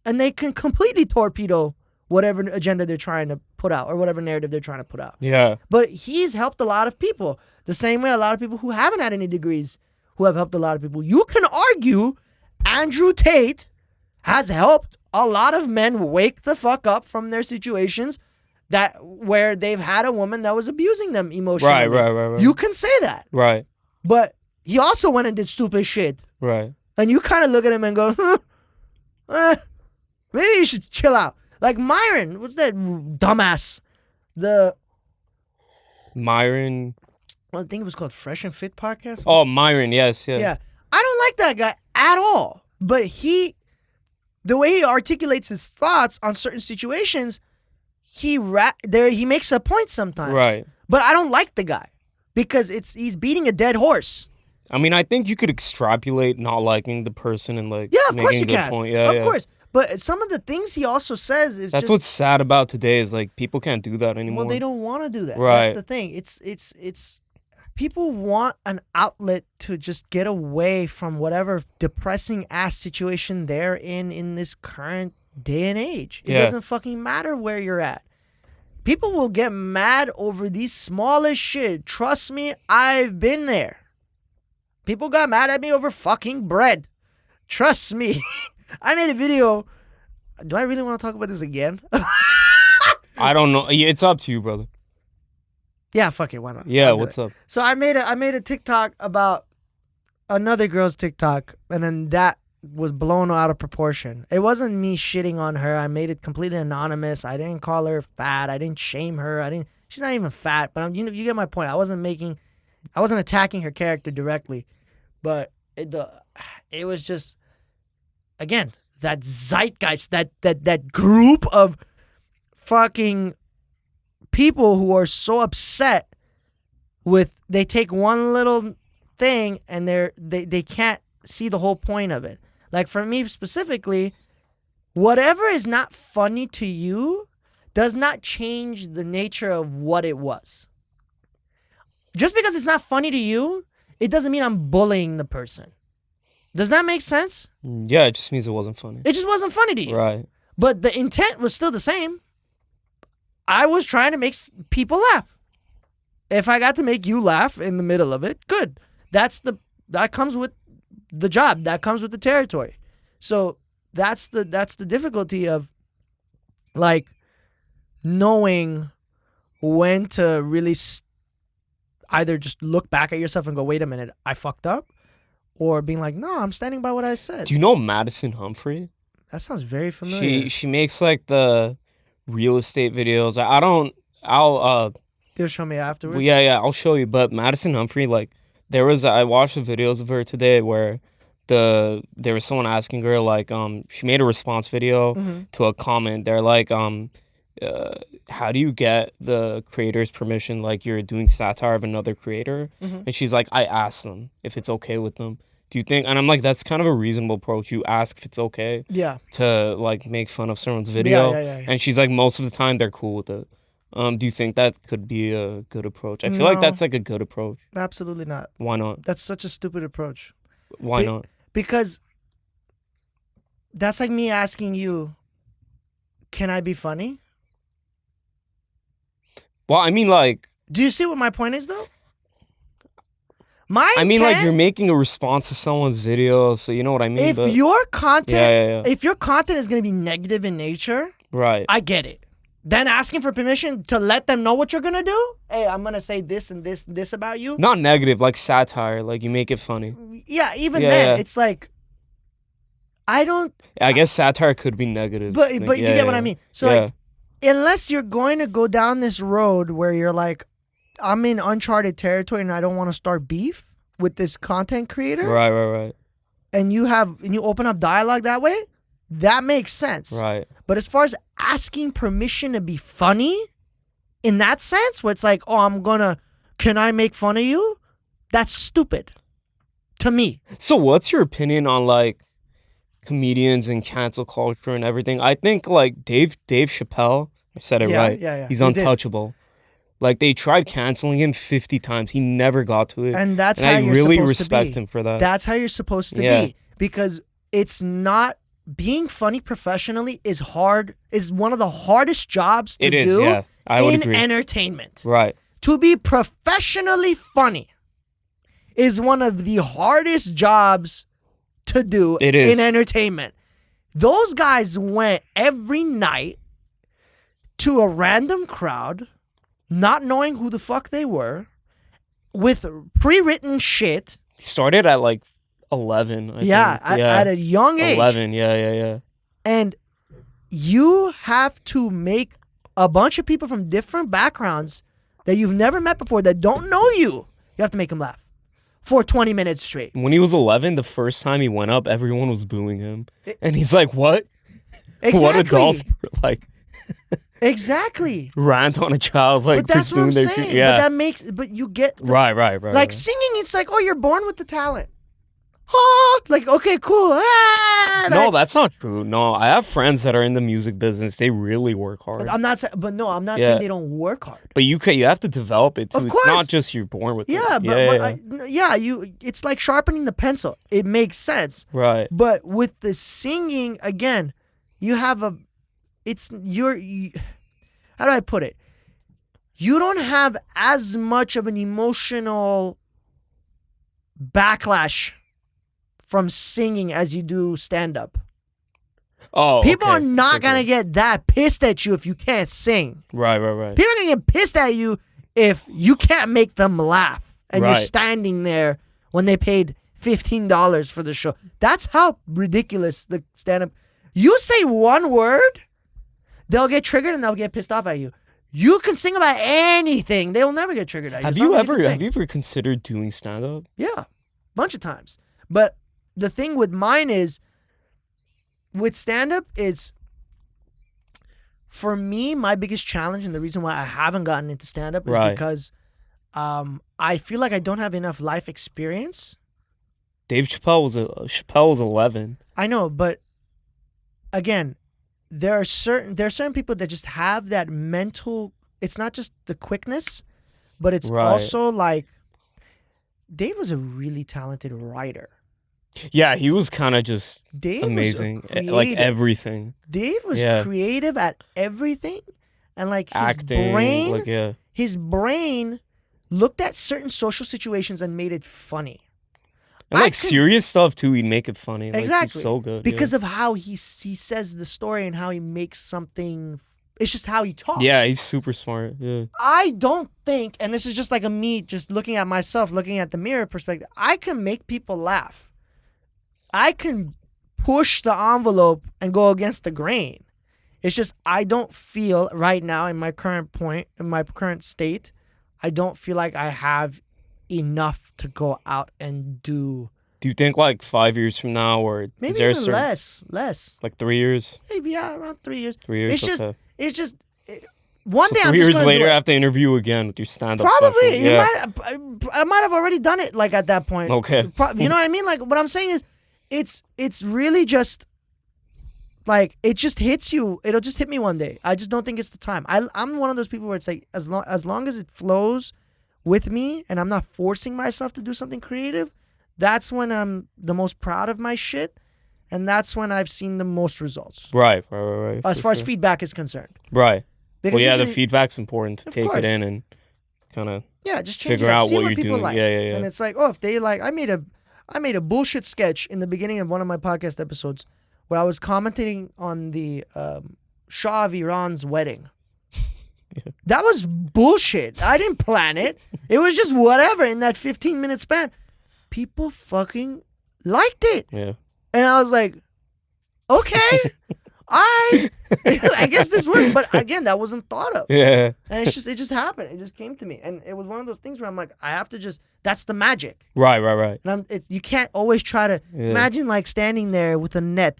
and they can completely torpedo whatever agenda they're trying to put out or whatever narrative they're trying to put out. Yeah. But he's helped a lot of people. The same way a lot of people who haven't had any degrees who have helped a lot of people. You can argue Andrew Tate has helped a lot of men wake the fuck up from their situations where they've had a woman that was abusing them emotionally. Right. You can say that. Right. But he also went and did stupid shit. Right. And you kind of look at him and go, maybe you should chill out. Like Myron, what's that dumbass? Myron. I think it was called Fresh and Fit Podcast. Oh, Myron, yes. Yeah. I don't like that guy at all. But the way he articulates his thoughts on certain situations, he makes a point sometimes. Right. But I don't like the guy because he's beating a dead horse. I mean, I think you could extrapolate not liking the person and of course you can. Point. Yeah, of course. But some of the things he also says is that's just, what's sad about today is like people can't do that anymore. well, they don't want to do that. Right. That's the thing. It's people want an outlet to just get away from whatever depressing ass situation they're in this current day and age. It doesn't fucking matter where you're at. People will get mad over these smallest shit. Trust me, I've been there. People got mad at me over fucking bread. Trust me. I made a video. Do I really want to talk about this again? I don't know. It's up to you, brother. Yeah, fuck it. Why not? Yeah, what's up? So I made a TikTok about another girl's TikTok, and then that was blown out of proportion. It wasn't me shitting on her. I made it completely anonymous. I didn't call her fat. I didn't shame her. She's not even fat, but you get my point. I wasn't attacking her character directly, but it was just, again, that zeitgeist, that group of fucking people who are so upset with, they take one little thing and they can't see the whole point of it. Like for me specifically, whatever is not funny to you does not change the nature of what it was. Just because it's not funny to you, it doesn't mean I'm bullying the person. Does that make sense? Yeah, it just means it wasn't funny. It just wasn't funny to you. Right. But the intent was still the same. I was trying to make people laugh. If I got to make you laugh in the middle of it, good. That comes with the job. That comes with the territory. So that's the difficulty of like knowing when to really either just look back at yourself and go, wait a minute, I fucked up, or being like, no, I'm standing by what I said. Do you know Madison Humphrey? That sounds very familiar. She makes like the real estate videos. You'll show me afterwards? Yeah, I'll show you. But Madison Humphrey, like, I watched the videos of her today where there was someone asking her, like, she made a response video to a comment. They're like, how do you get the creator's permission? Like, you're doing satire of another creator. And she's like, I asked them if it's okay with them. Do you think? And I'm like, that's kind of a reasonable approach. You ask if it's okay. Yeah. To like make fun of someone's video. Yeah. And she's like, most of the time they're cool with it. Do you think that could be a good approach? I feel like that's like a good approach. Absolutely not. Why not? That's such a stupid approach. Why not? Because that's like me asking you, can I be funny? Well, I mean, like... Do you see what my point is, though? I mean, like, you're making a response to someone's video, so you know what I mean? If your content... Yeah. If your content is going to be negative in nature... Right. I get it. Then asking for permission to let them know what you're going to do? Hey, I'm going to say this and this and this about you. Not negative, like satire. Like, you make it funny. Yeah, even then, it's like... I guess satire could be negative. But you get what I mean. So, like, unless you're going to go down this road where you're like, I'm in uncharted territory and I don't want to start beef with this content creator. Right. And you open up dialogue that way, that makes sense. Right. But as far as asking permission to be funny, in that sense, where it's like, oh, can I make fun of you? That's stupid. To me. So what's your opinion on like comedians and cancel culture and everything? I think like Dave Chapelle, I said it right. Yeah. He's untouchable. Like they tried canceling him 50 times. He never got to it. And that's how I you're really supposed respect to be. him for that. That's how you're supposed to be. Because it's not, being funny professionally is one of the hardest jobs to do I would in agree. Entertainment. Right. To be professionally funny is one of the hardest jobs to do in entertainment. Those guys went every night to a random crowd, not knowing who the fuck they were, with pre-written shit. He started at like 11. I think. At a young age. 11, yeah. And you have to make a bunch of people from different backgrounds that you've never met before, that don't know you. You have to make them laugh for 20 minutes straight. When he was 11, the first time he went up, everyone was booing him. And he's like, what? Exactly. What adults like... Exactly. Rant on a child, like, but that's what I'm their saying. yeah. But you get... Right. Like singing, it's like, oh, you're born with the talent. like, okay, cool. No, that's not true. No, I have friends that are in the music business. They really work hard. I'm not saying they don't work hard. But you have to develop it too. Of It's course. not just you're born with it. It's like sharpening the pencil. It makes sense. Right. But with the singing, again, you have how do I put it? You don't have as much of an emotional backlash from singing as you do stand-up. Oh, people are not gonna get that pissed at you if you can't sing. Right. People are gonna get pissed at you if you can't make them laugh and you're standing there when they paid $15 for the show. That's how ridiculous the stand-up. You say one word, they'll get triggered and they'll get pissed off at you. You can sing about anything; they will never get triggered at you. Have you ever considered doing stand-up? Yeah, a bunch of times. But the thing with mine is, with stand-up is, for me, my biggest challenge and the reason why I haven't gotten into stand-up is because I feel like I don't have enough life experience. Dave Chapelle was 11. I know, but again, there are certain people that just have that mental. It's not just the quickness, but it's also like Dave was a really talented writer. Yeah, he was kind of just amazing. Like everything. Dave was creative at everything. And like acting, his brain looked at certain social situations and made it funny. And serious stuff too, he'd make it funny. Exactly. Like, he's so good. Because of how he says the story and how he makes something. It's just how he talks. Yeah, he's super smart. Yeah. I don't think, and this is just like me just looking at myself, looking at the mirror perspective, I can make people laugh. I can push the envelope and go against the grain. It's just I don't feel right now in my current state, I don't feel like I have enough to go out and do. Do you think like 5 years from now, or maybe is there even less? Like 3 years? Maybe around 3 years. 3 years. It's just one day. 3 years later, I have to interview again with your stand-up. Probably. Special. Yeah. I might have already done it. Like at that point. Okay. You know what I mean? Like what I'm saying is, it's really just. Like, it just hits you. It'll just hit me one day. I just don't think it's the time. I'm one of those people where it's like, as long as it flows with me and I'm not forcing myself to do something creative, that's when I'm the most proud of my shit. And that's when I've seen the most results. Right. As far as feedback is concerned. Right. Because the feedback's important to take it in and kind of just change figure it up. out See what what you're people doing. like. Yeah. And it's like, oh, if they like, I made a bullshit sketch in the beginning of one of my podcast episodes where I was commenting on the Shah of Iran's wedding. Yeah. That was bullshit. I didn't plan it. It was just whatever in that 15-minute span. People fucking liked it. Yeah. And I was like, okay, I guess this works. But again, that wasn't thought of. Yeah. And it just happened. It just came to me. And it was one of those things where I'm like, I have to just, that's the magic. Right. And you can't always try to, imagine like standing there with a net.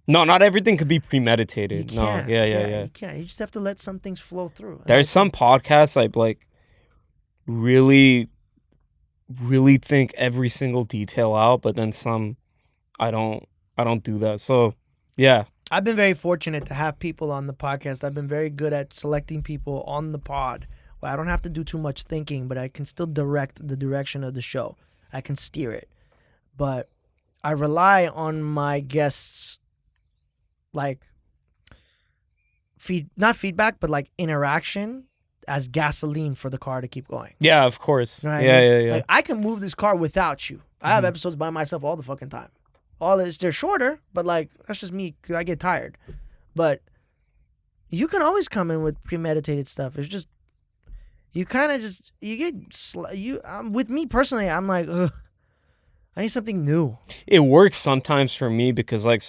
No, not everything could be premeditated. You can't. No, yeah. You can't. You just have to let some things flow through. There's some podcasts I like really think every single detail out, but then some I don't do that. So, yeah. I've been very fortunate to have people on the podcast. I've been very good at selecting people on the pod where I don't have to do too much thinking, but I can still direct the direction of the show. I can steer it. But I rely on my guests' like not feedback, but like interaction as gasoline for the car to keep going. Yeah, of course. You know what yeah, I mean? yeah. Like, I can move this car without you. I have episodes by myself all the fucking time. They're shorter, but like that's just me because I get tired. But you can always come in with premeditated stuff. It's just you kind of just with me personally. I'm like, ugh, I need something new. It works sometimes for me because like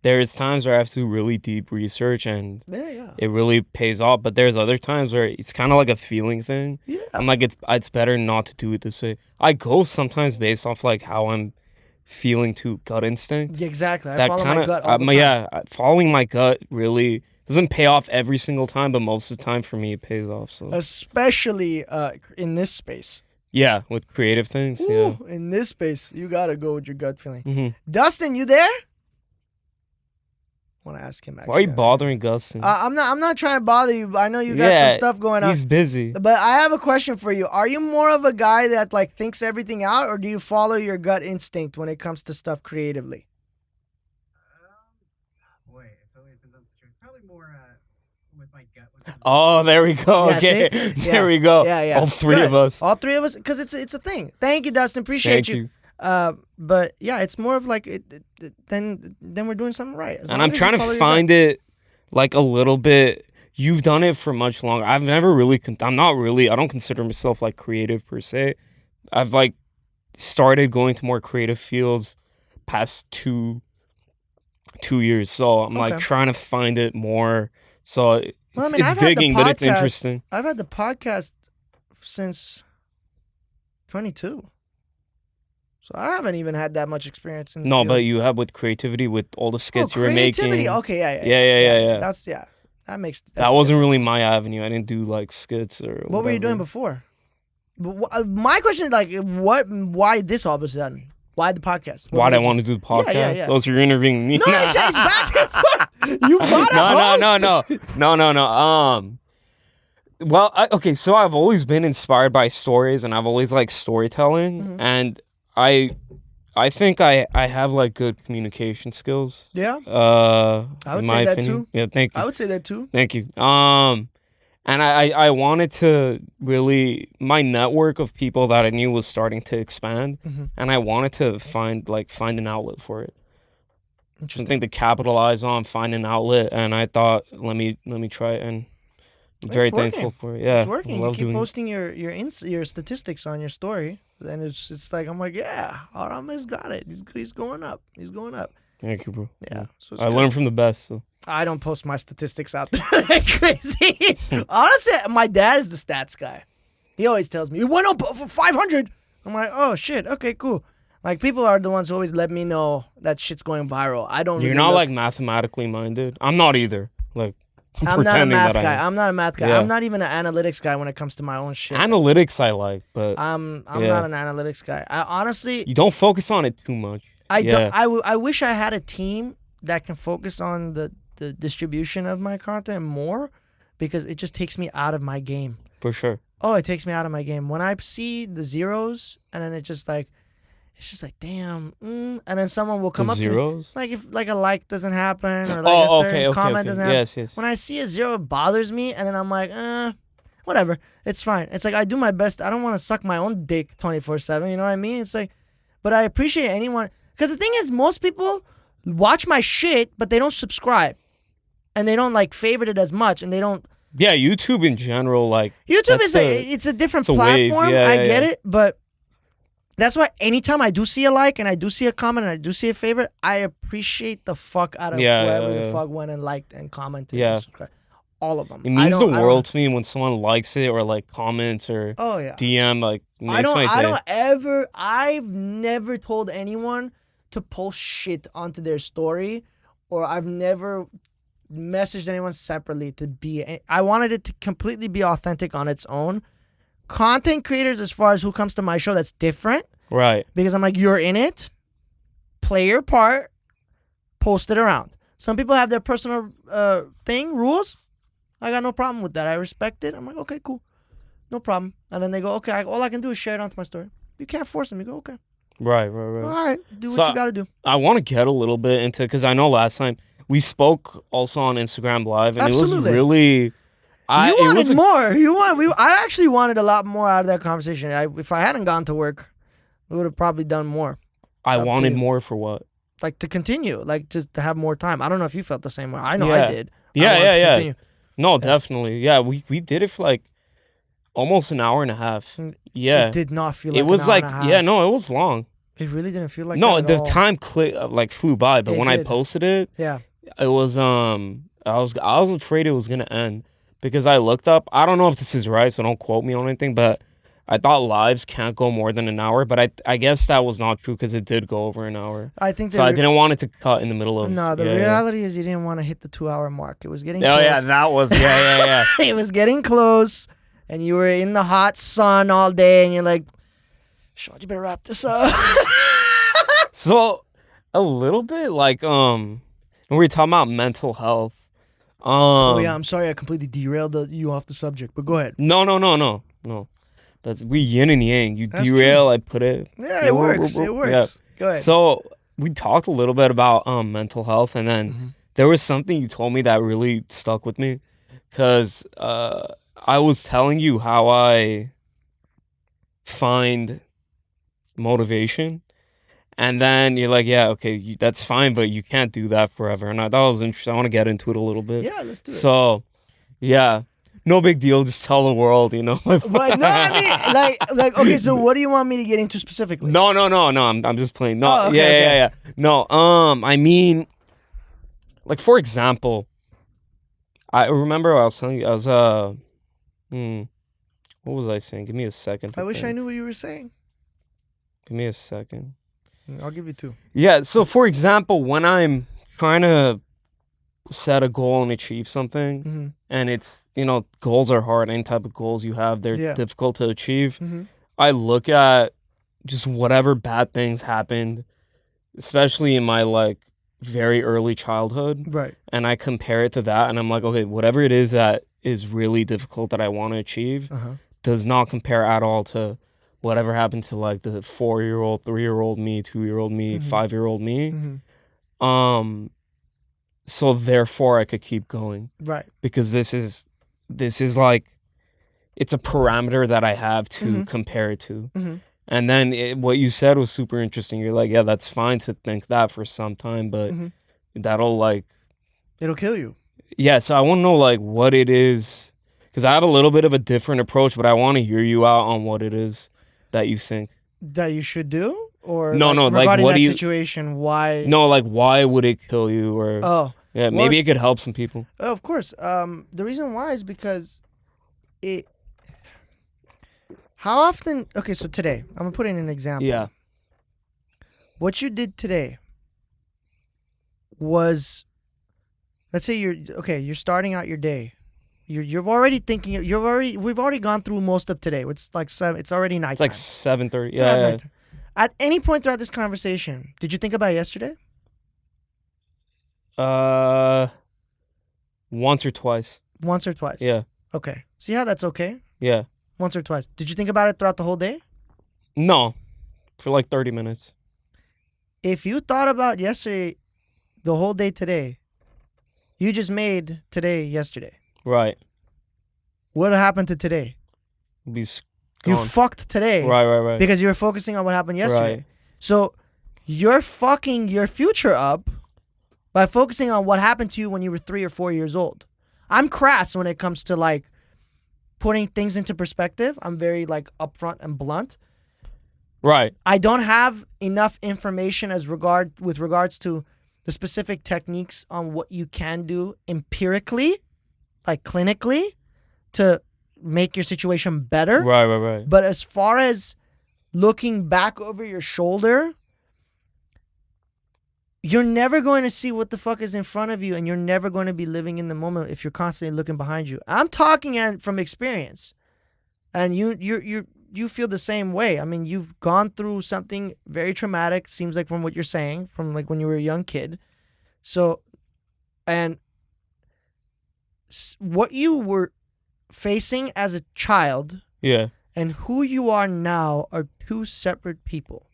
there's times where I have to do really deep research and it really pays off. But there's other times where it's kind of like a feeling thing. Yeah, I'm like it's better not to do it this way. I go sometimes based off like how I'm feeling to gut instinct. Yeah, exactly. I follow my gut all the time. Yeah, following my gut really doesn't pay off every single time, but most of the time for me it pays off. So especially in this space. Yeah, with creative things. Ooh, in this space, you gotta go with your gut feeling. Mm-hmm. Dustin, you there? I want to ask him. Actually, Why are you bothering Dustin? I'm not trying to bother you. But I know you got some stuff going on. He's busy. But I have a question for you. Are you more of a guy that like thinks everything out, or do you follow your gut instinct when it comes to stuff creatively? Boy, it's always been probably more with my gut. Oh, there we go. Yeah, Okay, there we go. Yeah. All three of us. All three of us, because it's a thing. Thank you, Dustin. Appreciate you. But yeah, it's more of like then we're doing something right. And I'm trying to find it like a little bit. You've done it for much longer. I've never really. I don't consider myself like creative per se. I've like started going to more creative fields past 2 years. So I'm like trying to find it more. So it's digging, but it's interesting. I've had the podcast since 22. So I haven't even had that much experience in the field. But you have with creativity, with all the skits you were making. Okay, yeah. That's that makes. That wasn't really my avenue. I didn't do like skits or. What were you doing before? My question is like, why this all of a sudden? Why the podcast? Why did I want to do the podcast? Yeah. Oh, so you're interviewing me? No, it's back and forth. You brought a host. No. Well, okay, so I've always been inspired by stories, and I've always liked storytelling, and I think I have like good communication skills. Yeah. I would say that too. Yeah, thank you. I would say that too. Thank you. And I wanted to really, my network of people that I knew was starting to expand, and I wanted to find an outlet for it. Something to capitalize on, find an outlet, and I thought, let me try it, and I'm very thankful for it. Yeah, it's working. You keep posting your statistics on your story, then it's like I'm like, yeah, Arameh's got it. He's going up. He's going up. Thank you, bro. Yeah. So I learned from the best. So I don't post my statistics out there like crazy. Honestly, my dad is the stats guy. He always tells me, you went up for 500. I'm like, oh shit, okay, cool. Like people are the ones who always let me know that shit's going viral. I don't. You're not like mathematically minded. I'm not either. Like I'm not a math guy. I'm not a math guy. Yeah. I'm not even an analytics guy when it comes to my own shit. Analytics I like, but I'm not an analytics guy. I honestly, you don't focus on it too much. I wish I had a team that can focus on the distribution of my content more, because it just takes me out of my game. For sure. Oh, it takes me out of my game. When I see the zeros, and then it's just like damn, and then someone will come up zeros? to me, like if like a like doesn't happen, or like a certain comment doesn't happen. Yes. When I see a zero, it bothers me, and then I'm like, whatever, it's fine. It's like I do my best. I don't want to suck my own dick 24/7. You know what I mean? It's like, but I appreciate anyone, because the thing is, most people watch my shit, but they don't subscribe, and they don't like favorite it as much, and they don't. Yeah, YouTube in general, like YouTube is it's a different platform. I get it, but that's why anytime I do see a like, and I do see a comment, and I do see a favorite, I appreciate the fuck out of whoever the fuck went and liked and commented and subscribed. All of them. It means the world to me when someone likes it or like comments or DM, like makes my day. I've never told anyone to post shit onto their story, or I've never messaged anyone separately to be. I wanted it to completely be authentic on its own. Content creators, as far as who comes to my show, that's different. Right. Because I'm like, you're in it, play your part, post it around. Some people have their personal rules. I got no problem with that. I respect it. I'm like, okay, cool. No problem. And then they go, okay, all I can do is share it onto my story. You can't force them. You go, okay. Right. All right, do what you got to do. I want to get a little bit into, because I know last time we spoke also on Instagram Live, and Absolutely. It was really... You wanted more. I actually wanted a lot more out of that conversation. If I hadn't gone to work, we would have probably done more. I wanted more for what? Like to continue, like just to have more time. I don't know if you felt the same way. I know I did. Yeah. No, definitely. Yeah, we did it for like almost an hour and a half. Yeah. It did not feel like it was an hour and a half. Yeah, no, it was long. It really didn't feel like that at the all. time flew by, but when I posted it, it was I was afraid it was gonna end, because I looked up, I don't know if this is right, so don't quote me on anything, but I thought lives can't go more than an hour, but I guess that was not true, because it did go over an hour. I think so. I didn't want it to cut in the middle of. No, the reality is you didn't want to hit the 2-hour mark. It was getting. close. Yeah, that was yeah. It was getting close, and you were in the hot sun all day, and you're like, Sean, you better wrap this up. So a little bit like when we were talking about mental health. Oh yeah, I'm sorry I completely derailed you off the subject, but go ahead. No. That's we yin and yang. You That's derail, true. I put it. Yeah, it works. It works. Yeah. Go ahead. So we talked a little bit about mental health, and then there was something you told me that really stuck with me, because I was telling you how I find motivation, and then you're like, yeah, okay, that's fine, but you can't do that forever. And I thought it was interesting. I want to get into it a little bit. Yeah, let's do it. So, yeah. No big deal. Just tell the world, you know. But no, I mean, like, okay. So, what do you want me to get into specifically? No. I'm just playing. No, Oh, okay, yeah. No, I mean, like for example, I remember I was telling you, I was what was I saying? Give me a second. I wish I knew what you were saying. Give me a second. I'll give you 2. Yeah. So, for example, when I'm trying to set a goal and achieve something, and it's, you know, goals are hard. Any type of goals you have, they're difficult to achieve. I look at just whatever bad things happened, especially in my like very early childhood, Right. and I compare it to that, and I'm like, okay, whatever it is that is really difficult that I want to achieve does not compare at all to whatever happened to like the 4-year-old, 3-year-old me, 2-year-old me, 5-year-old me. So therefore I could keep going. Right. Because this is like, it's a parameter that I have to compare it to. And then what you said was super interesting. You're like, yeah, that's fine to think that for some time, but that'll like... It'll kill you. Yeah, so I want to know like what it is, because I have a little bit of a different approach, but I want to hear you out on what it is that you think. That you should do? Or no, like regarding what that do you... situation, why... No, like why would it kill you? Or... Oh. Yeah, well, maybe it could help some people. Of course. The reason why is because it... How often... Okay, so today, I'm going to put in an example. Yeah. What you did today was... Let's say you're starting out your day. You're already thinking... We've already gone through most of today. It's like 7... It's already nighttime. It's like 7:30. Yeah. At any point throughout this conversation, did you think about yesterday? Once or twice. Once or twice? Yeah. Okay. See how that's okay? Yeah. Once or twice. Did you think about it throughout the whole day? No. For like 30 minutes. If you thought about yesterday the whole day today, you just made today yesterday. Right. What happened to today? Be You gone. fucked today. Right. Because you were focusing on what happened yesterday. Right. So you're fucking your future up by focusing on what happened to you when you were 3 or 4 years old. I'm crass when it comes to like putting things into perspective. I'm very like upfront and blunt. Right. I don't have enough information with regards to the specific techniques on what you can do empirically, like clinically, to make your situation better. Right. But as far as looking back over your shoulder, you're never going to see what the fuck is in front of you, and you're never going to be living in the moment if you're constantly looking behind you. I'm talking from experience, and you feel the same way. I mean, you've gone through something very traumatic, seems like, from what you're saying, from like when you were a young kid. So, and what you were facing as a child, Yeah. and who you are now are 2 separate people.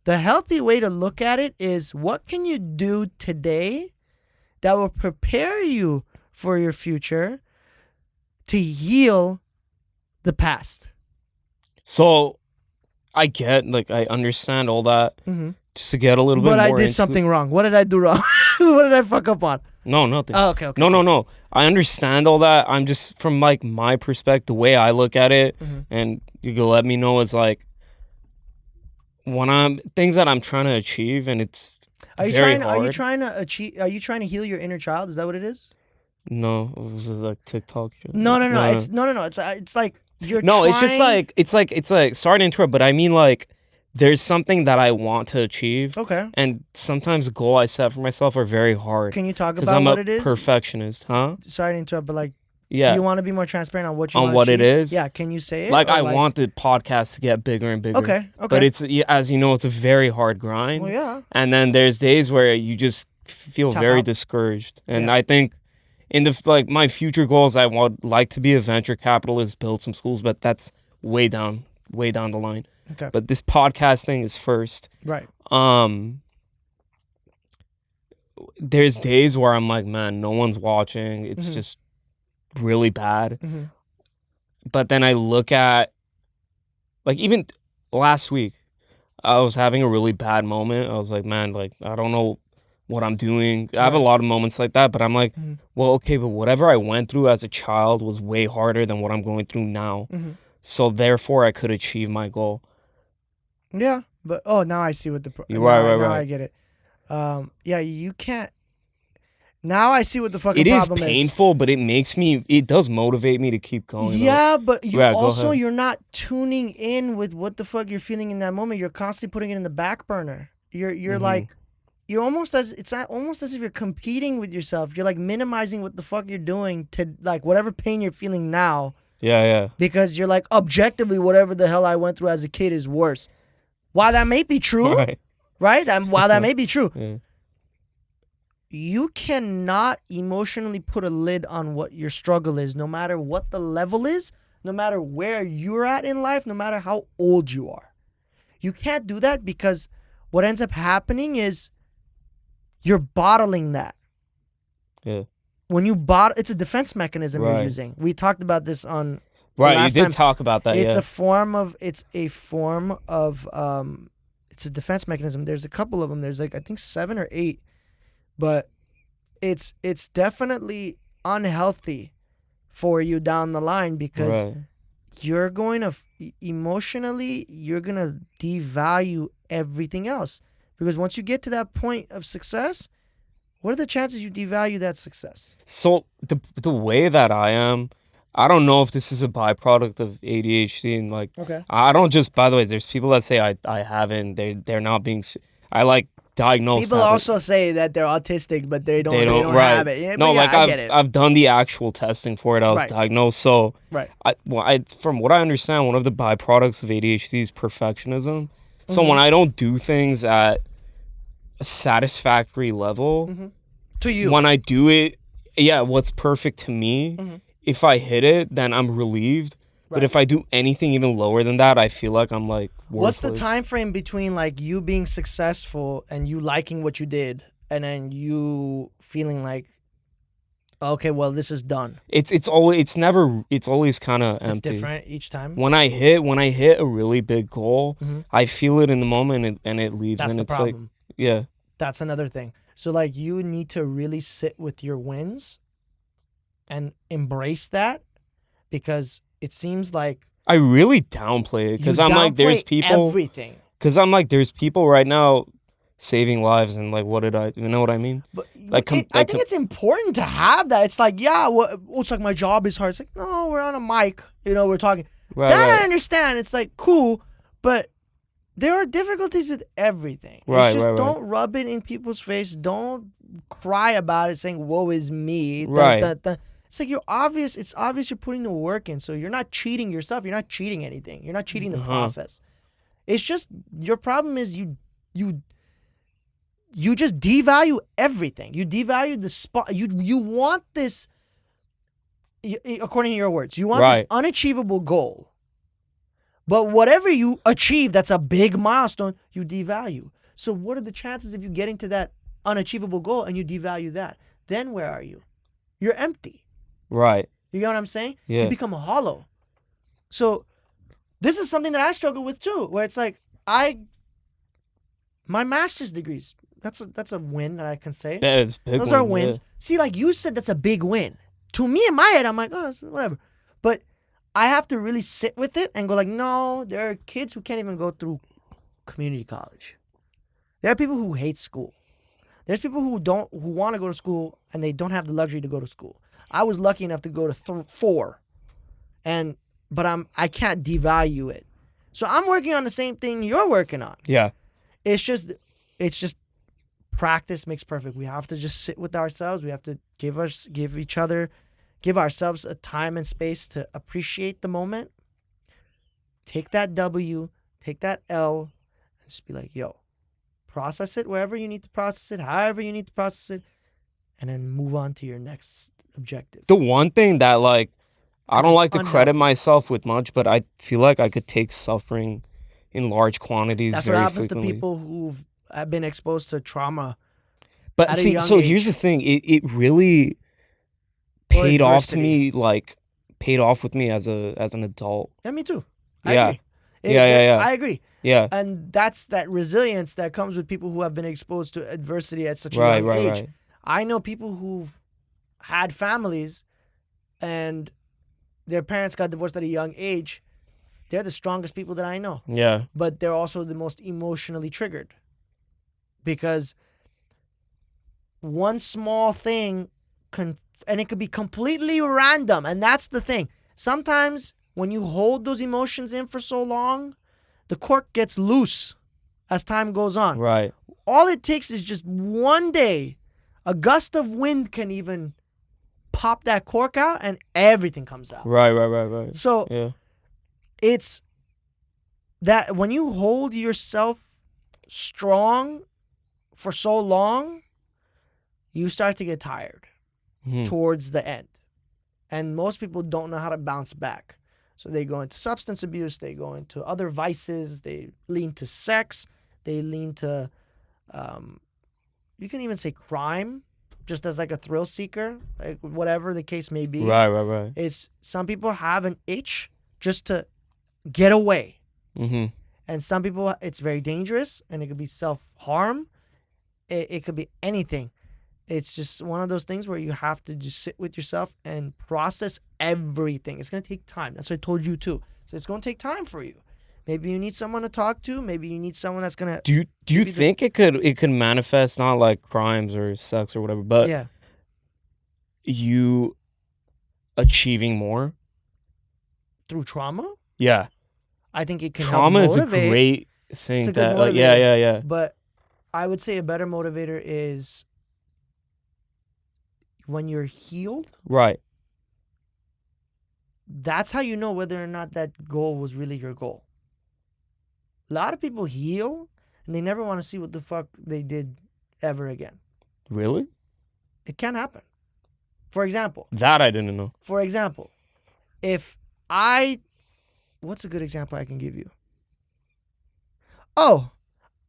The healthy way to look at it is, what can you do today that will prepare you for your future to heal the past? So I understand all that. Just to get a little bit more But I did into something wrong. What did I do wrong? What did I fuck up on? No, nothing. Oh, okay. No. I understand all that. I'm just, from like my perspective, the way I look at it, and you can let me know, is like, when things that I'm trying to achieve, and it's Are you very trying? hard. Are you trying to achieve? Are you trying to heal your inner child? Is that what it is? No, it was just like TikTok shit. No. It's like you're. No, trying... it's just like it's like. Sorry to interrupt, but I mean, like, there's something that I want to achieve. Okay. And sometimes the goal I set for myself are very hard. Can you talk because about I'm what a it is? perfectionist, huh? Sorry to interrupt, but like, Yeah. Do you want to be more transparent on what you on want what to it achieve? is? Yeah, can you say it? Like, Or I want the podcast to get bigger and bigger. Okay. But it's, as you know, it's a very hard grind. Well, yeah. And then there's days where you just feel Tap very out. discouraged. And Yeah. I think in the my future goals, I would like to be a venture capitalist, build some schools, but that's way down the line. Okay. But this podcast thing is first. Right. There's days where I'm like, man, no one's watching. It's just really bad. But then I look at, like, even last week, I was having a really bad moment. I was like, man, like, I don't know what I'm doing. I have a lot of moments like that, but I'm like, well, okay, but whatever I went through as a child was way harder than what I'm going through now. So therefore, I could achieve my goal. Yeah, but now I see what the right. I get it. Yeah, you can't. Now I see what the fucking problem is. It is painful, but it does motivate me to keep going. Yeah, but you're not tuning in with what the fuck you're feeling in that moment. You're constantly putting it in the back burner. You're like, you're almost almost as if you're competing with yourself. You're like minimizing what the fuck you're doing to like whatever pain you're feeling now. Yeah. Because you're like, objectively, whatever the hell I went through as a kid is worse. While that may be true, right? While that may be true, you cannot emotionally put a lid on what your struggle is, no matter what the level is, no matter where you're at in life, no matter how old you are. You can't do that because what ends up happening is you're bottling that. Yeah. When you it's a defense mechanism you're using. We talked about this on you did talk about that. It's a form of it's a defense mechanism. There's a couple of them. There's like I think 7 or 8, but it's definitely unhealthy for you down the line because you're going to emotionally you're going to devalue everything else, because once you get to that point of success, what are the chances you devalue that success? So the way that I am, I don't know if this is a byproduct of ADHD and like, I don't just, by the way, there's people that say I haven't, they're not being, I like diagnosed. People also say that they're autistic, but they don't have it. Yeah, no, like I get it. I've done the actual testing for it. I was diagnosed. So from what I understand, one of the byproducts of ADHD is perfectionism. So when I don't do things at a satisfactory level, to you, when I do it, what's perfect to me, if I hit it, then I'm relieved. But if I do anything even lower than that, I feel like I'm like worthless. What's the time frame between like you being successful and you liking what you did, and then you feeling like, okay, well, this is done? It's always kind of empty. It's different each time. When I hit a really big goal, I feel it in the moment and it leaves. That's and the it's problem. Like, that's another thing. So like you need to really sit with your wins and embrace that, because it seems like I really downplay it because I'm like, there's people everything. Because I'm like, there's people right now saving lives, and like, you know what I mean? But I think it's important to have that. It's like, it's like my job is hard. It's like, no, we're on a mic, we're talking. I understand. It's like cool, but there are difficulties with everything. Don't rub it in people's face. Don't cry about it saying, woe is me. It's like it's obvious you're putting the work in, so you're not cheating yourself. You're not cheating anything. You're not cheating the process. It's just your problem is you just devalue everything. You devalue the spot. You want this, according to your words, you want this unachievable goal. But whatever you achieve, that's a big milestone, you devalue. So what are the chances of you getting to that unachievable goal and you devalue that? Then where are you? You're empty. Right. You get what I'm saying? Yeah. You become hollow. So this is something that I struggle with too, where it's like my master's degrees, that's a win that I can say. Those are wins. Yeah. See, like you said, that's a big win. To me, in my head, I'm like, oh, whatever. But I have to really sit with it and go like, no, there are kids who can't even go through community college. There are people who hate school. There's people who want to go to school and they don't have the luxury to go to school. I was lucky enough to go to 4, but I can't devalue it. So I'm working on the same thing you're working on. Yeah. It's just practice makes perfect. We have to just sit with ourselves. We have to give give ourselves a time and space to appreciate the moment, take that W, take that L, and just be like, yo, process it wherever you need to process it, however you need to process it, and then move on to your next objective. The one thing that, like, I don't like to credit unhealthy. myself with much, but I feel like I could take suffering in large quantities That's very what happens frequently. to people who've been exposed to trauma. But at a see, young so age. here's the thing. It really Or paid off to adversity. me, like, paid off with me as an adult. Yeah, me too. Yeah. I agree. Yeah. I agree. Yeah. And that's that resilience that comes with people who have been exposed to adversity at such a young age. Right. I know people who've had families and their parents got divorced at a young age. They're the strongest people that I know. Yeah. But they're also the most emotionally triggered. Because one small thing and it could be completely random. And that's the thing. Sometimes when you hold those emotions in for so long, the cork gets loose as time goes on. Right. All it takes is just one day. A gust of wind can even pop that cork out and everything comes out. Right. So Yeah. it's that when you hold yourself strong for so long, you start to get tired towards the end. And most people don't know how to bounce back. So they go into substance abuse, they go into other vices, they lean to sex, they lean to, you can even say crime, just as like a thrill seeker, like whatever the case may be. Right. It's some people have an itch just to get away. Mm-hmm. And some people, it's very dangerous, and it could be self-harm. It could be anything. It's just one of those things where you have to just sit with yourself and process everything. It's going to take time. That's what I told you too. So it's going to take time for you. Maybe you need someone to talk to. Maybe you need someone that's going to... Do you think it could manifest not like crimes or sex or whatever, but yeah, you achieving more? through trauma? Yeah. I think it can Trauma help is a motivate. great thing. It's a that good motivator. Yeah. But I would say a better motivator is when you're healed. Right. That's how you know whether or not that goal was really your goal. A lot of people heal and they never want to see what the fuck they did ever again. Really? It can happen. For example, That I didn't know. if what's a good example I can give you? Oh,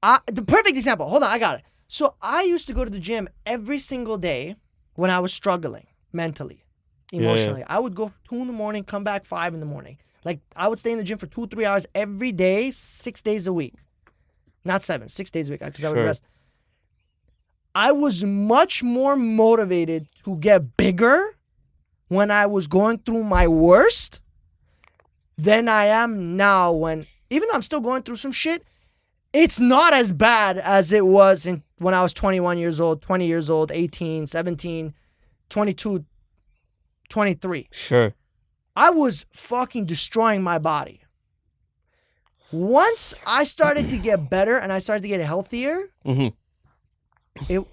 the perfect example. Hold on, I got it. So I used to go to the gym every single day when I was struggling mentally, emotionally. I would go 2 a.m, come back 5 a.m. Like I would stay in the gym for 2-3 hours every day, 6 days a week. Not 7, 6 days a week, because I would Sure. rest. I was much more motivated to get bigger when I was going through my worst than I am now when, even though I'm still going through some shit, it's not as bad as it was when I was 21 years old, 20 years old, 18, 17, 22, 23. Sure. I was fucking destroying my body. Once I started to get better and I started to get healthier, Mm-hmm.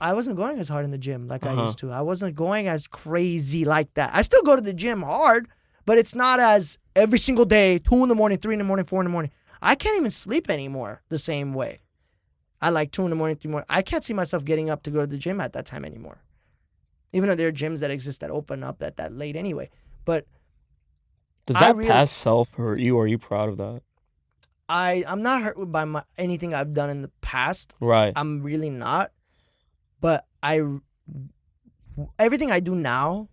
I wasn't going as hard in the gym like I used to. I wasn't going as crazy like that. I still go to the gym hard, but it's not as every single day, 2 a.m, 3 a.m, 4 a.m. I can't even sleep anymore the same way. I like 2 a.m, 3 a.m. I can't see myself getting up to go to the gym at that time anymore. Even though there are gyms that exist that open up at that late anyway. But Does I that really- past self hurt you? Or are you proud of that? I'm not hurt by anything I've done in the past. Right. I'm really not. But everything I do now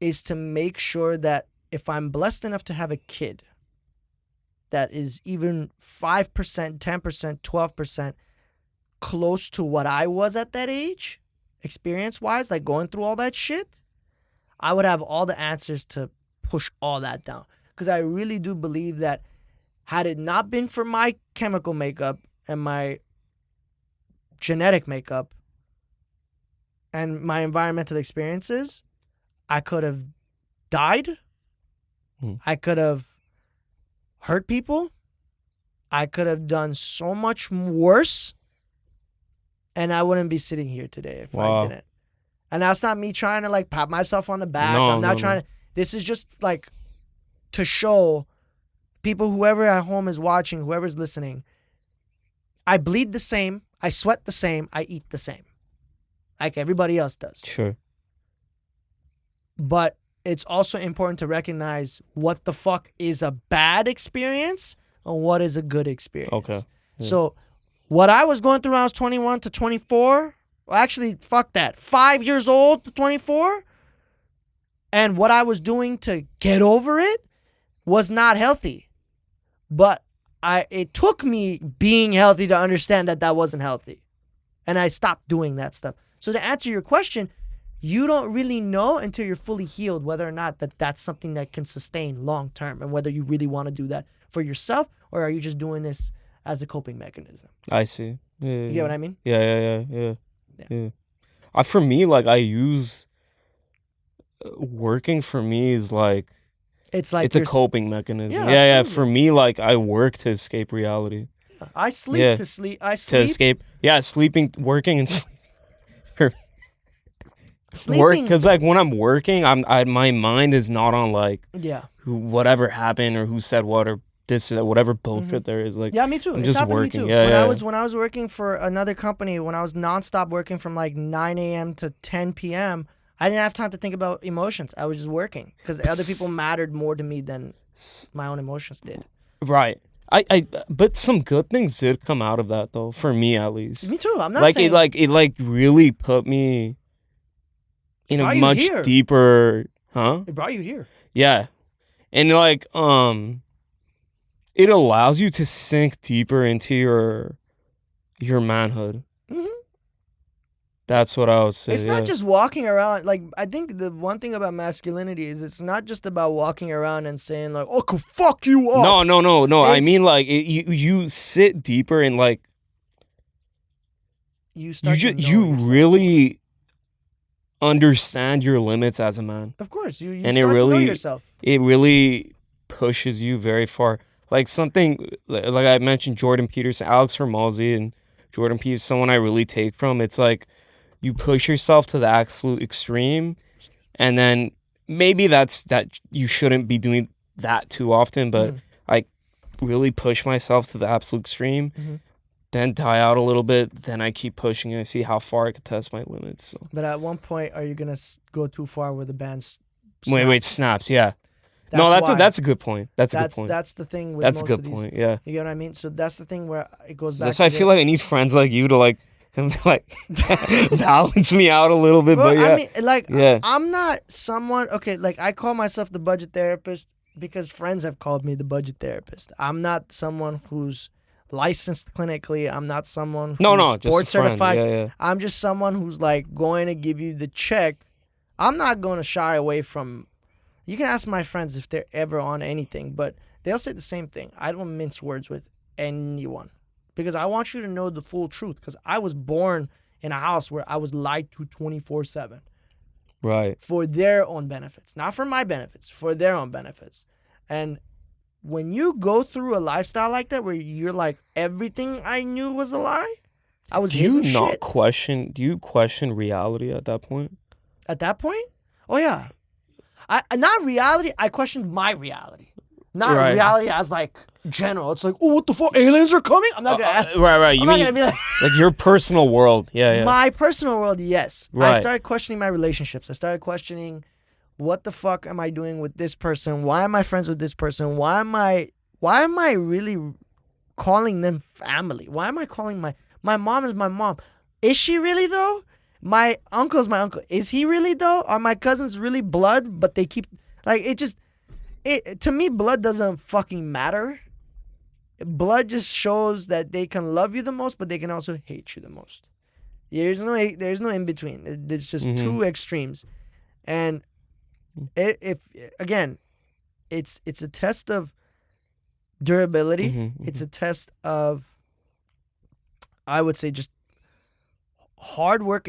is to make sure that if I'm blessed enough to have a kid that is even 5%, 10%, 12% close to what I was at that age, experience-wise, like going through all that shit, I would have all the answers to push all that down. Because I really do believe that had it not been for my chemical makeup and my genetic makeup and my environmental experiences, I could have died. I could have hurt people. I could have done so much worse, and I wouldn't be sitting here today if I Wow. didn't. And that's not me trying to like pat myself on the back. No, I'm not trying to. This is just like to show people, whoever at home is watching, whoever's listening, I bleed the same, I sweat the same, I eat the same. Like everybody else does. Sure. But it's also important to recognize what the fuck is a bad experience and what is a good experience. Okay. Yeah. So what I was going through when I was 21 to 24, well, actually, fuck that, 5 years old to 24, and what I was doing to get over it was not healthy. But it took me being healthy to understand that that wasn't healthy. And I stopped doing that stuff. So to answer your question, you don't really know until you're fully healed whether or not that's something that can sustain long term, and whether you really want to do that for yourself, or are you just doing this as a coping mechanism. I see. Yeah, You get what I mean? Yeah. For me, like, I use working for me is like it's like it's a coping mechanism. Yeah, Yeah. For me, like, I work to escape reality. I sleep to sleep. I sleep to escape. Yeah, sleeping, working, and sleep. Sleeping. Work, because like when I'm working, my mind is not on like whatever happened or who said what or this or that, whatever bullshit there is. Like, yeah, me too. I'm It's just happened working. to me too. Yeah, when I was working for another company, when I was nonstop working from like 9 a.m. to 10 p.m., I didn't have time to think about emotions. I was just working because other people mattered more to me than my own emotions did. Right. But some good things did come out of that though, for me at least. Me too. I'm not like saying it really put me in a much deeper, It brought you here. Yeah. And like it allows you to sink deeper into your manhood. Mm-hmm. That's what I would say. It's not just walking around. Like, I think the one thing about masculinity is it's not just about walking around and saying like, "Oh, could fuck you up." No. I mean, like, you sit deeper and like you start. You really understand your limits as a man. Of course, you and start to know yourself. It really pushes you very far. Like something like I mentioned, Jordan Peterson, Alex Hormozi, and Jordan Peterson, someone I really take from. It's like you push yourself to the absolute extreme, and then maybe that you shouldn't be doing that too often. But I really push myself to the absolute extreme, then die out a little bit. Then I keep pushing and I see how far I can test my limits. So. But at one point, are you gonna go too far where the band snaps? Wait, snaps? Yeah. That's a good point. That's a good point. That's the thing with that's most a good of these, point. Yeah. You get what I mean? So that's the thing where it goes back. That's why I feel like I need friends like you to like balance me out a little bit. Well, but yeah, I mean, like, I'm not someone. Okay, like I call myself the budget therapist because friends have called me the budget therapist. I'm not someone who's licensed clinically. I'm not someone who's board certified. Yeah. I'm just someone who's like going to give you the check. I'm not going to shy away from. You can ask my friends if they're ever on anything, but they'll say the same thing. I don't mince words with anyone because I want you to know the full truth, because I was born in a house where I was lied to 24/7. Right. For their own benefits. Not for my benefits, for their own benefits. And when you go through a lifestyle like that where you're like, everything I knew was a lie, I was hidden shit. Do you question reality at that point? At that point? Oh, yeah. Not reality. I questioned my reality. Not reality as like general. It's like, oh, what the fuck? Aliens are coming? I'm not going to ask. Right. I'm not going to be like your personal world. Yeah. My personal world, yes. Right. I started questioning my relationships. I started questioning, what the fuck am I doing with this person? Why am I friends with this person? Why am I really calling them family? Why am I calling my mom is my mom? Is she really though? My uncle is my uncle. Is he really though? Are my cousins really blood? But they keep like to me, blood doesn't fucking matter. Blood just shows that they can love you the most, but they can also hate you the most. There's no in between. It's just two extremes, and if again, it's a test of durability. It's a test of, I would say, just hard work.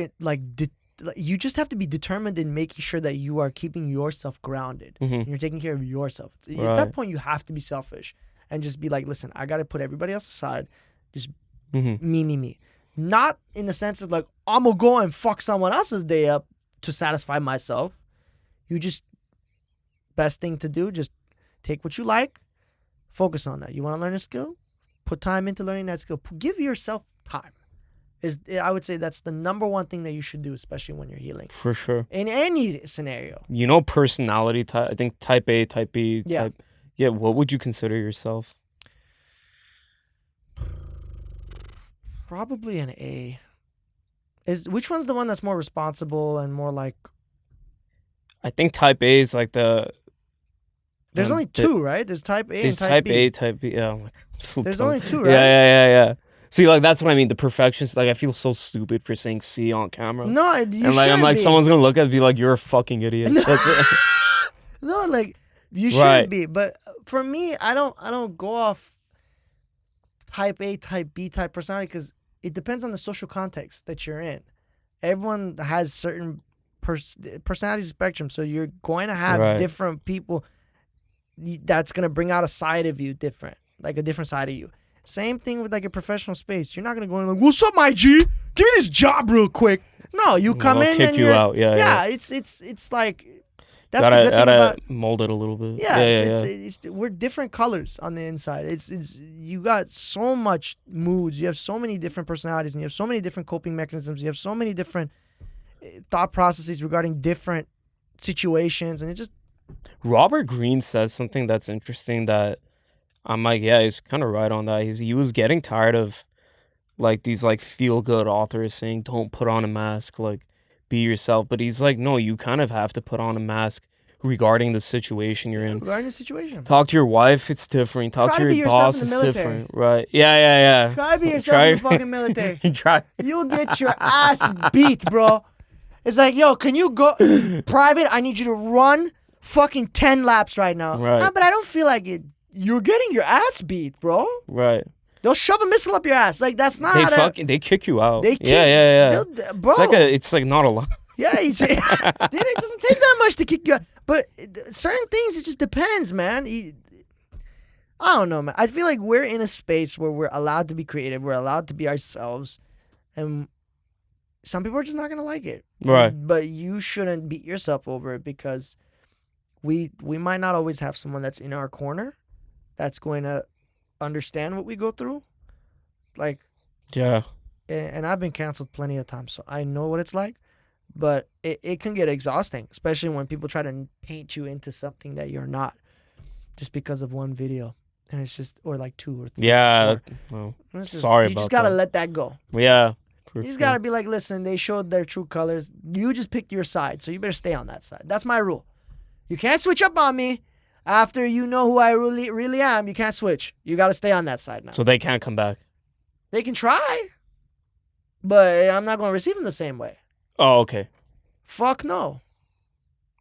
You just have to be determined in making sure that you are keeping yourself grounded. And you're taking care of yourself. At that point, you have to be selfish and just be like, listen, I got to put everybody else aside. Just me. Not in the sense of like, I'm going to go and fuck someone else's day up to satisfy myself. Best thing to do, just take what you like, focus on that. You want to learn a skill? Put time into learning that skill. Give yourself time. I would say that's the number one thing that you should do, especially when you're healing. For sure. In any scenario. Personality type, I think type A, type B, Yeah. Yeah, what would you consider yourself? Probably an A. Which one's the one that's more responsible and more like... I think type A is like the... There's only two, right? There's type A and type B. A, type B. Yeah, I'm like, I'm so There's dumb. only two, right? Yeah. See, like, that's what I mean. The perfectionist, like, I feel so stupid for saying C on camera. No, and like, I'm like, someone's gonna look at it and be like, you're a fucking idiot. No. That's it. No, like, you shouldn't be. But for me, I don't go off type A, type B type personality because it depends on the social context that you're in. Everyone has certain personality spectrum, so you're going to have different people that's going to bring out a side of you different, like a different side of you. Same thing with like a professional space. You're not going to go in like, what's up, my G? Give me this job real quick. No, you come in kick and you out. Yeah. It's like, that's the good thing about mold it a little bit. It's we're different colors on the inside. It's you got so much moods. You have so many different personalities, and you have so many different coping mechanisms. You have so many different thought processes regarding different situations, and it just... Robert Greene says something that's interesting that I'm like, yeah, he's kind of right on that. He was getting tired of like these like feel good authors saying don't put on a mask, like be yourself. But he's like, no, you kind of have to put on a mask regarding the situation you're in. Regarding the situation. Talk to your wife, it's different. Talk to your boss, it's different. Right. Yeah. Try to be yourself in the fucking military. You'll get your ass beat, bro. It's like, yo, can you go private? I need you to run fucking 10 laps right now. Right. But I don't feel like it. You're getting your ass beat, bro. Right. They'll shove a missile up your ass. Like, that's not they kick you out. They kick, yeah. Bro. It's like not a lot. Yeah, it doesn't take that much to kick you out. But certain things, it just depends, man. I don't know, man. I feel like we're in a space where we're allowed to be creative. We're allowed to be ourselves. And some people are just not going to like it. Right. But you shouldn't beat yourself over it because we might not always have someone that's in our corner that's going to understand what we go through. Like, yeah. And I've been canceled plenty of times, so I know what it's like. But it can get exhausting, especially when people try to paint you into something that you're not just because of one video. And it's just, or like 2 or 3. Yeah. Well, sorry about that. You just got to let that go. Yeah. You just got to be like, listen, they showed their true colors. You just picked your side, so you better stay on that side. That's my rule. You can't switch up on me after you know who I really am. You can't switch. You got to stay on that side now. So they can't come back. They can try, but I'm not going to receive them the same way. Oh, okay. Fuck no.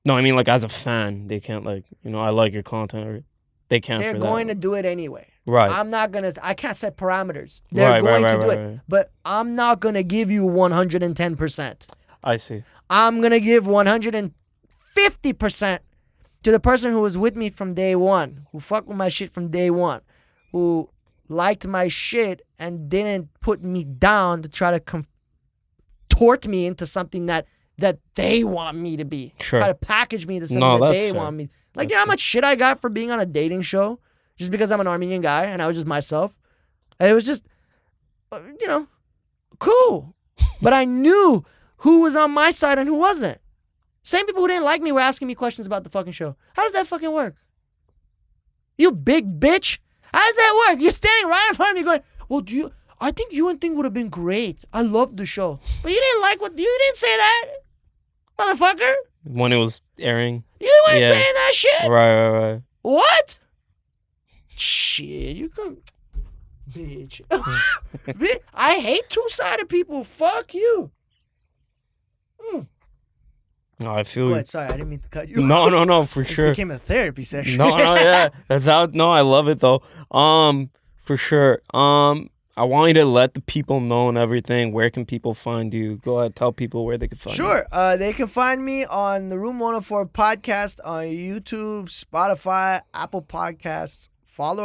No, I mean, like, as a fan, they can't, like, I like your content. Or they can't. They're going to do it anyway. Right. I can't set parameters. They're going to do it. But I'm not going to give you 110%. I see. I'm going to give 150% to the person who was with me from day one, who fucked with my shit from day one, who liked my shit and didn't put me down to try to contort me into something that they want me to be. Sure. Try to package me into something that they want me. Like, you know how much shit I got for being on a dating show just because I'm an Armenian guy and I was just myself? And it was just, cool. But I knew who was on my side and who wasn't. Same people who didn't like me were asking me questions about the fucking show. How does that fucking work? You big bitch. How does that work? You're standing right in front of me going, well, I think you and Thing would have been great. I loved the show. But you didn't like you didn't say that, motherfucker. When it was airing. You weren't saying that shit. Right. What? Shit, you can... Bitch. I hate two-sided people. Fuck you. No, I feel... Go ahead. Sorry, I didn't mean to cut you. No, for sure. It became a therapy session. No, yeah. That's how... No, I love it, though. For sure. I want you to let the people know and everything. Where can people find you? Go ahead, tell people where they can find you. Sure. They can find me on the Room 104 podcast on YouTube, Spotify, Apple Podcasts. Follow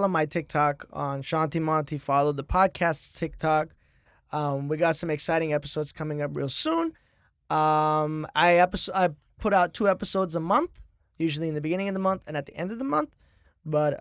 my TikTok on Shanti Manti. Follow the podcast's TikTok. We got some exciting episodes coming up real soon. I put out 2 episodes a month, usually in the beginning of the month and at the end of the month. But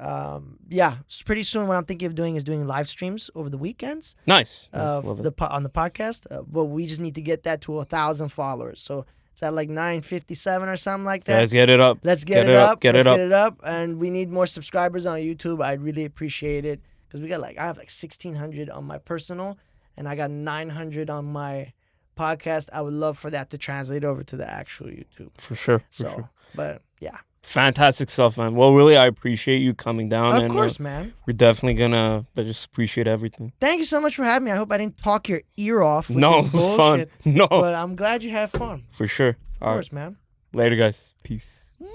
yeah, pretty soon what I'm thinking of doing is doing live streams over the weekends. Nice. On the podcast. But we just need to get that to 1,000 followers. So it's at like 957 or something like that. Guys, get it up. Let's get it up. Get it up. And we need more subscribers on YouTube. I'd really appreciate it because I have like 1,600 on my personal, and I got 900 on my podcast. I would love for that to translate over to the actual YouTube. For sure. Sure. But yeah. Fantastic stuff, man. Well, really, I appreciate you coming down. Of course, man. We're definitely gonna just appreciate everything. Thank you so much for having me. I hope I didn't talk your ear off with No, this it was bullshit, fun. No. But I'm glad you had fun. For sure. Of course, man. Later, guys. Peace. What?